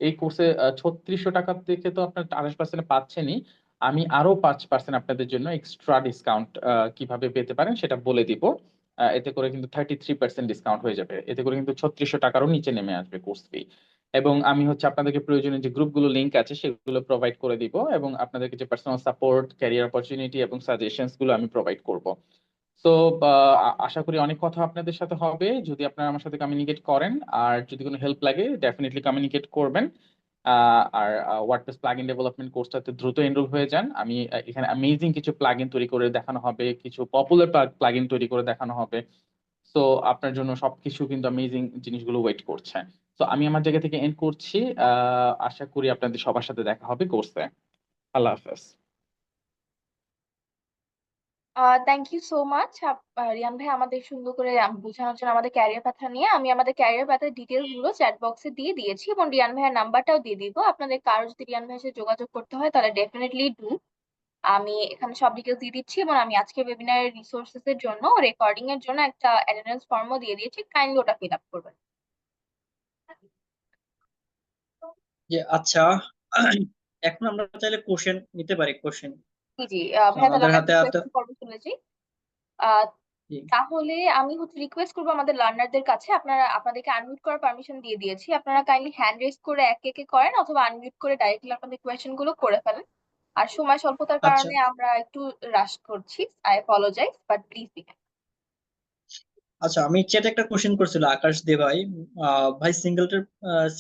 এই কোর্সে 3600 টাকা থেকে তো আপনার 28% পাচ্ছেনই, আমি আরো 5% আপনাদের জন্য এক্সট্রা ডিসকাউন্ট কিভাবে পেতে পারেন সেটা বলে দিব। এতে করে কিন্তু 33% ডিসকাউন্ট হয়ে যাবে, এতে করে কিন্তু 3600 টাকারও নিচে নেমে আসবে কোর্স ফি। এবং আমি হচ্ছে আপনাদেরকে প্রয়োজনীয় যে গ্রুপগুলো লিংক আছে সেগুলো প্রোভাইড করে দিব, এবং আপনাদেরকে যে পার্সোনাল সাপোর্ট, ক্যারিয়ার অপরচুনিটি এবং সাজেশনস গুলো আমি প্রোভাইড করব। তো আশা করি অনেক কথা আপনাদের সাথে হবে যদি আপনারা আমার সাথে কমিউনিকেট করেন। আর যদি কোনো হেল্প লাগে ডেফিনেটলি কমিউনিকেট করবেন। আর ওয়ার্ডপ্রেস প্লাগইন ডেভেলপমেন্ট কোর্সটাতে দ্রুত এনরোল হয়ে যান। আমি এখানে অ্যামেজিং কিছু প্লাগইন তৈরি করে দেখানো হবে, কিছু পপুলার প্লাগইন তৈরি করে দেখানো হবে। তো আপনার জন্য সবকিছু কিন্তু অ্যামেজিং জিনিসগুলো ওয়েট করছে। তো আমি আমার জায়গা থেকে এন্ড করছি। আশা করি আপনাদের সবার সাথে দেখা হবে কোর্সে। আল্লাহ হাফেজ। Thank you so much Riyan ভাই আমাদের সুন্দর করে বোঝানোর জন্য আমাদের ক্যারিয়ার পাথা নিয়ে। আমি আমাদের ক্যারিয়ার পাথার ডিটেলস গুলো চ্যাট বক্সে দিয়ে দিয়েছি এবং রিয়ান ভাইয়ের নাম্বারটাও দিয়ে দিব। আপনাদের কারো যদি রিয়ান ভাইয়ের সাথে যোগাযোগ করতে হয় তাহলে ডেফিনেটলি ডু। আমি এখানে সব ডিটেলস দিয়ে দিচ্ছি এবং আমি আজকে ওয়েবিনারের রিসোর্সেস এর জন্য, রেকর্ডিং এর জন্য একটা অ্যাটেন্ডেন্স ফর্মও দিয়ে দিয়েছি, কাইন্ডলি ওটা ফিল আপ করবেন। যে আচ্ছা এখন আমরা চাইলে কোশ্চেন নিতে পারি। কোশ্চেন জি জি ভাইয়া, তাহলে আমাদের আমরা হাতে একটা হাতে কোয়েশ্চেন পর্ব চলে যাই। আহ জি। তাহলে আমি রিকোয়েস্ট করবো আমাদের লার্নারদের কাছে, আপনাদেরকে আনমিউট করার পারমিশন দিয়ে দিয়েছি, আপনারা কাইন্ডলি হ্যান্ড রেজ করে একে একে করেন অথবা আনমিউট করে ডাইরেক্টলি আপনাদের কোয়েশ্চেন গুলো করে ফেলেন। আর সময় স্বল্পতার আচ্ছা কারণে আমরা একটু রাশ করছি, I apologise, but please begin. আচ্ছা, আমি চ্যাটে একটা কোশ্চেন করছিল আকাশ দে ভাই। ভাই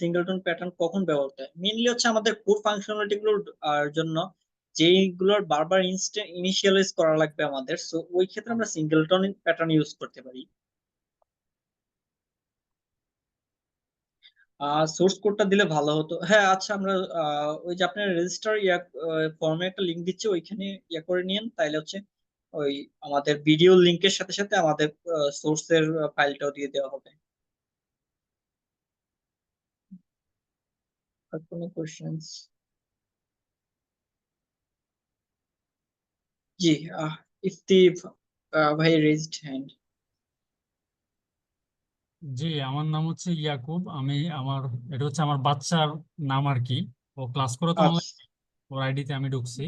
সিঙ্গেলটন প্যাটার্ন কখন ব্যবহৃত হয়? মেইনলি হচ্ছে আমাদের কোর ফাংশনালিটি গুলোর জন্য, যেইগুলোর বারবার ইনিশিয়ালাইজ করা লাগবে আমাদের, সো ওই ক্ষেত্রে আমরা সিঙ্গেলটন প্যাটার্ন ইউজ করতে পারি। সোর্স কোডটা দিলে ভালো হতো। হ্যাঁ আচ্ছা, আমরা ওই যে আপনার রেজিস্টার ফর্মে একটা লিংক দিচ্ছে, ওইখানে করে নিন, তাইলে হচ্ছে ওই আমাদের ভিডিও লিংকের সাথে সাথে আমাদের সোর্সের ফাইলটাও দিয়ে দেওয়া হবে। আর কোনো কোশ্চেন্স? জি, ইফতি ভাই রেজড হ্যান্ড। জি, আমার নাম হচ্ছে ইয়াকুব। এটা হচ্ছে আমার বাচ্চার নাম আর কি। ও ক্লাস করে তো অনলাইন, আচ্ছা ওর আইডিতে আমি ঢুকছি।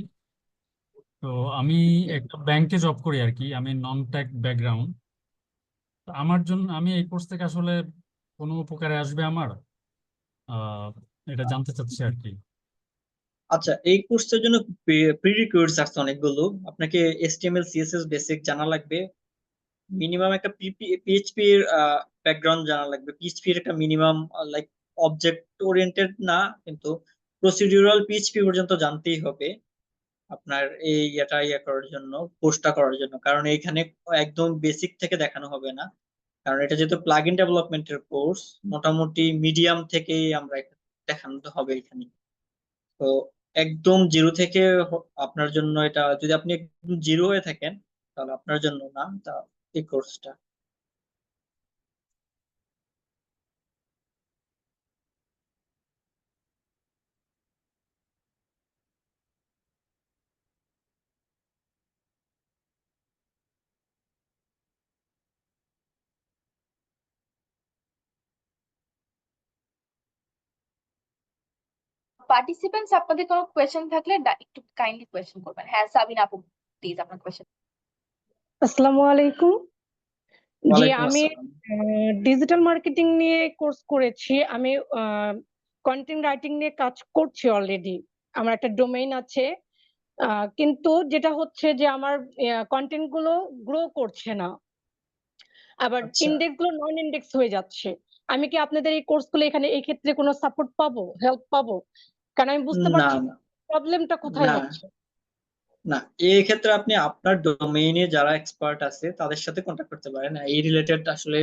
তো আমি একটা ব্যাংকে জব করি আর কি, আমি নন টেক ব্যাকগ্রাউন্ড। আমার জন্য আমি এই কোর্স থেকে আসলে কোনো উপকারে আসবে আমার, আহ এটা জানতে চাচ্ছি আর কি। আচ্ছা, এই কোর্সের জন্য প্রিরিকোয়েটস আছে অনেকগুলো। আপনাকে HTML CSS বেসিক জানা লাগবে, মিনিমাম একটা পিএইচপি এর ব্যাকগ্রাউন্ড জানা লাগবে, পিএইচপি এর একটা মিনিমাম, লাইক অবজেক্ট ওরিয়েন্টেড না কিন্তু প্রসিডিউরাল পিএইচপি পর্যন্ত জানতেই হবে আপনার এই করার জন্য, কোর্সটা করার জন্য। কারণ এইখানে একদম বেসিক থেকে দেখানো হবে না, কারণ এটা যেহেতু প্লাগ ইন ডেভেলপমেন্টের কোর্স, মোটামুটি মিডিয়াম থেকেই আমরা দেখানো হবে এখানে। তো একদম জিরো থেকে আপনার জন্য এটা, যদি আপনি একদম জিরো হয়ে থাকেন তাহলে আপনার জন্য না তা এই কোর্সটা। পার্টিসিপেন্টস, আপনাদের কোনো কোয়েশ্চেন থাকলে একটু কাইন্ডলি কোয়েশ্চেন করবেন। হ্যাঁ সাবিনা আপু, প্লিজ আপনার কোয়েশ্চেন। আসসালামু আলাইকুম। জি, ওয়ালাইকুম আমি আসসালাম। ডিজিটাল মার্কেটিং নিয়ে কোর্স করেছি। আমি কন্টেন্ট রাইটিং নিয়ে কাজ করছি অলরেডি। আমার একটা ডোমেইন আছে, কিন্তু যেটা হচ্ছে যে আমার কন্টেন্ট গুলো গ্রো করছে না, আবার আচ্ছা, ইন্ডেক্স গুলো নন ইন্ডেক্স হয়ে যাচ্ছে। আমি কি আপনাদের এই কোর্স গুলো এখানে এই ক্ষেত্রে কোনো সাপোর্ট পাবো, হেল্প পাবো? কারণ আমি বুঝতে না পারছি না প্রবলেমটা কোথায় না হচ্ছে। না, এই ক্ষেত্রে আপনি আপনার ডোমেইনে যারা এক্সপার্ট আছে তাদের সাথে কন্ট্যাক্ট করতে পারেন। এই রিলেটেড আসলে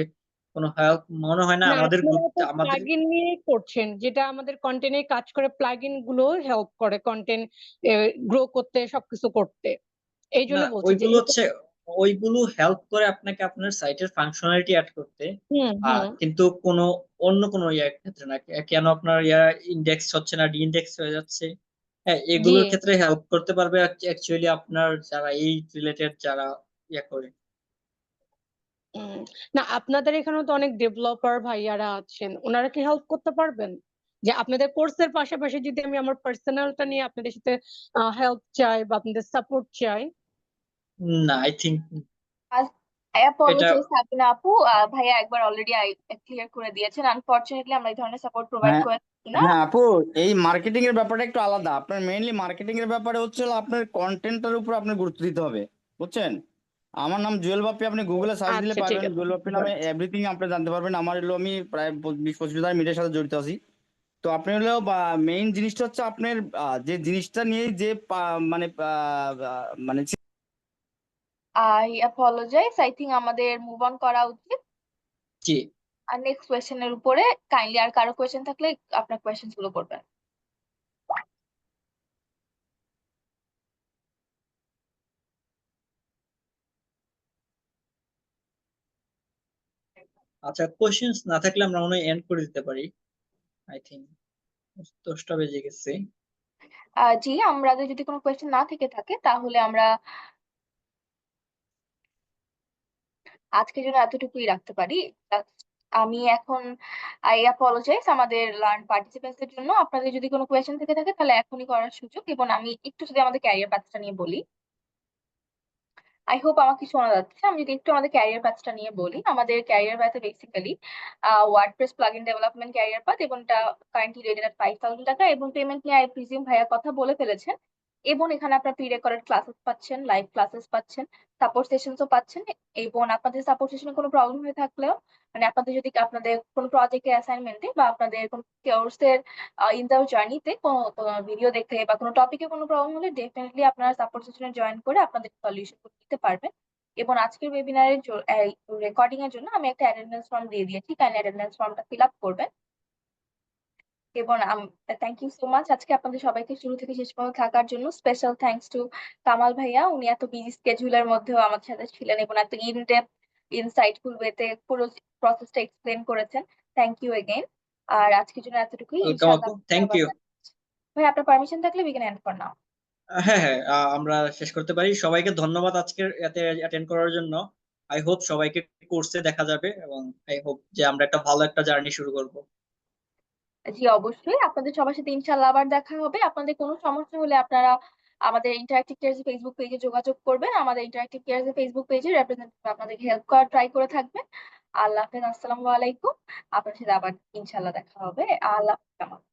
কোনো হেল্প মনে হয় না না, আমাদের আপনারা তো আমাদের। প্লাগইন নিয়ে করছেন, যেটা আমাদের কন্টেন্টে কাজ করে, প্লাগইন গুলো হেল্প করে কন্টেন্ট গ্রো করতে, সবকিছু করতে। এই না, জন্য বলছি যে ওইগুলো হচ্ছে, ওইগুলো হেল্প করে আপনাকে আপনার সাইটের ফাংশনালিটি অ্যাড করতে, হুম হুম কিন্তু কোনো অন্য কোনো ইয়ার ক্ষেত্রে না। কেন আপনার ইন্ডেক্স হচ্ছে না, ডি ইন্ডেক্স হয়ে যাচ্ছে, হ্যাঁ জি। এগুলোর ক্ষেত্রে হেল্প করতে পারবে অ্যাকচুয়ালি আপনার যারা এই রিলেটেড যারা করে। উম, না, আপনাদের এখানেও তো অনেক ডেভেলপার ভাইয়ারা আছেন, ওনারা কি হেল্প করতে পারবেন? যে আপনাদের কোর্সের পাশাপাশি যদি আমি আমার পার্সোনালটা নিয়ে আপনাদের সাথে হেল্প চাই বা আপনাদের সাপোর্ট চাই। না, আই থিঙ্ক আই এটা অ্যাপোলোজাইজ সাবিনা আপু, ভাইয়া একবার অলরেডি ক্লিয়ার করে দিয়েছেন। আনফরচুনেটলি আমরা এই ধরনের সাপোর্ট প্রোভাইড হ্যাঁ করে থাকি না। হ্যাঁ আপু, এই মার্কেটিং এর ব্যাপারটা একটু আলাদা। আপনার মেইনলি মার্কেটিং এর ব্যাপারে হচ্ছে হলো আপনার কন্টেন্টের উপর আপনার গুরুত্ব দিতে হবে, বুঝছেন? আমার নাম জুয়েল বাপ্পি, আপনি গুগলে সার্চ দিলে আচ্ছা, ঠিক পাবেন। আছে। জুয়েল বাপ্পি নামে এভরিথিং আপনি জানতে পারবেন। আমার হলো আমি প্রায় 20-25 বছর মিডিয়ার সাথে জড়িত আছি। তো আপনি হলো মেইন জিনিসটা হচ্ছে আপনার যে জিনিসটা নিয়ে যে মানে মানে আই অ্যাপোলোজাইজ, আই থিঙ্ক আমাদের মুভ অন করা উচিত। জি। আর নেক্সট কোয়েশ্চেনের উপরে কাইন্ডলি, আর কারো কোয়েশ্চেন থাকলে আপনার কোয়েশ্চেন গুলো করবেন। আচ্ছা, কোশ্চেন্স না থাকলে আমরা মনে হয় এন্ড করে দিতে পারি। আই থিঙ্ক 10টা বেজে গেছে। জি, আমাদের যদি কোনো কোয়েশ্চেন না থেকে থাকে তাহলে আমরা আজকের জন্য এতটুকুই রাখতে পারি। আমি এখন আই অ্যাপোলোজাইজ আমাদের লার্ন পার্টিসিপেন্টস এর জন্য। আপনাদের যদি কোনো কোয়েশ্চেন থেকে থাকে তাহলে এখনই করার সুযোগ। এবং আমি একটু যদি আমাদের ক্যারিয়ার পাথটা নিয়ে বলি, আই হোপ আমাকে শোনা যাচ্ছে। আমি যদি একটু আমাদের ক্যারিয়ার পাথটা নিয়ে বলি, আমাদের ক্যারিয়ার পাথে basically WordPress plugin development career path, এবং এটা কারেন্টলি রেটেড এট 5,000 টাকা, এবং পেমেন্ট নিয়ে আই প্রিজিউম ভাইয়া কথা বলে ফেলেছেন। এবং এখানে আপনার প্রি রেকর্ডেড ক্লাসেস পাচ্ছেন, লাইভ ক্লাসেস পাচ্ছেন, সাপোর্ট সেশনসও পাচ্ছেন। এবং আপনাদের সাপোর্ট সেশনে কোনো প্রবলেম হয়ে থাকলেও, মানে আপনাদের যদি আপনাদের কোনো প্রজেক্টের অ্যাসাইনমেন্টে বা আপনাদের কোনো কোর্সের ইন দ্য জার্নিতে কোনো ভিডিও দেখে বা কোনো টপিকে কোনো প্রবলেম হলে ডেফিনেটলি আপনারা সাপোর্ট সেশনে জয়েন করে আপনাদের সলিউশন দিতে পারবেন। এবং আজকের ওয়েবিনারের রেকর্ডিং এর জন্য আমি একটা অ্যাটেন্ডেন্স ফর্ম দিয়ে দিয়েছি, কাইন্ডলি অ্যাটেন্ডেন্স ফর্মটা ফিল আপ করবেন। এবং থ্যাংক ইউ সো মাচ আজকে আপনাদের সবাইকে শুরু থেকে শেষ পর্যন্ত থাকার জন্য। স্পেশাল থ্যাঙ্কস টু কামাল ভাইয়া, উনি এত বিজি স্কেজুলের মধ্যেও আমাদের সাথে ছিলেন এবং এত ইনডেপথ ইনসাইটফুল ওয়েতে পুরো প্রসেসটা এক্সপ্লেন করেছেন। Thank you again. আর আজকের জন্য এতটুকুই, ওয়েলকাম ইনশাআল্লাহ আপু, থ্যাংক ইউ। ভাই আপনার পারমিশন থাকলে we can end for now. হ্যাঁ হ্যাঁ, আমরা শেষ করতে পারি। সবাইকে ধন্যবাদ আজকের এতে অ্যাটেন্ড করার জন্য। আই হোপ সবাইকে কোর্সে দেখা যাবে, এবং আই হোপ যে আমরা একটা ভালো একটা জার্নি শুরু করব। জি অবশ্যই, আপনাদের সবার সাথে ইনশাআল্লাহ আবার দেখা হবে। আপনাদের কোনো সমস্যা হলে আপনারা আমাদের ইন্টারঅ্যাক্টিভ কেয়ারস ফেসবুক পেজে যোগাযোগ করবেন। আমাদের ইন্টারঅ্যাক্টিভ কেয়ারস ফেসবুক পেজে রিপ্রেজেন্টেটিভ আপনাদেরকে হেল্প করার ট্রাই করে থাকবেন। আল্লাহ হাফেজ, আসসালামু আলাইকুম। আপনার সাথে আবার ইনশাআল্লাহ দেখা হবে। আল্লাহ হাফেজ।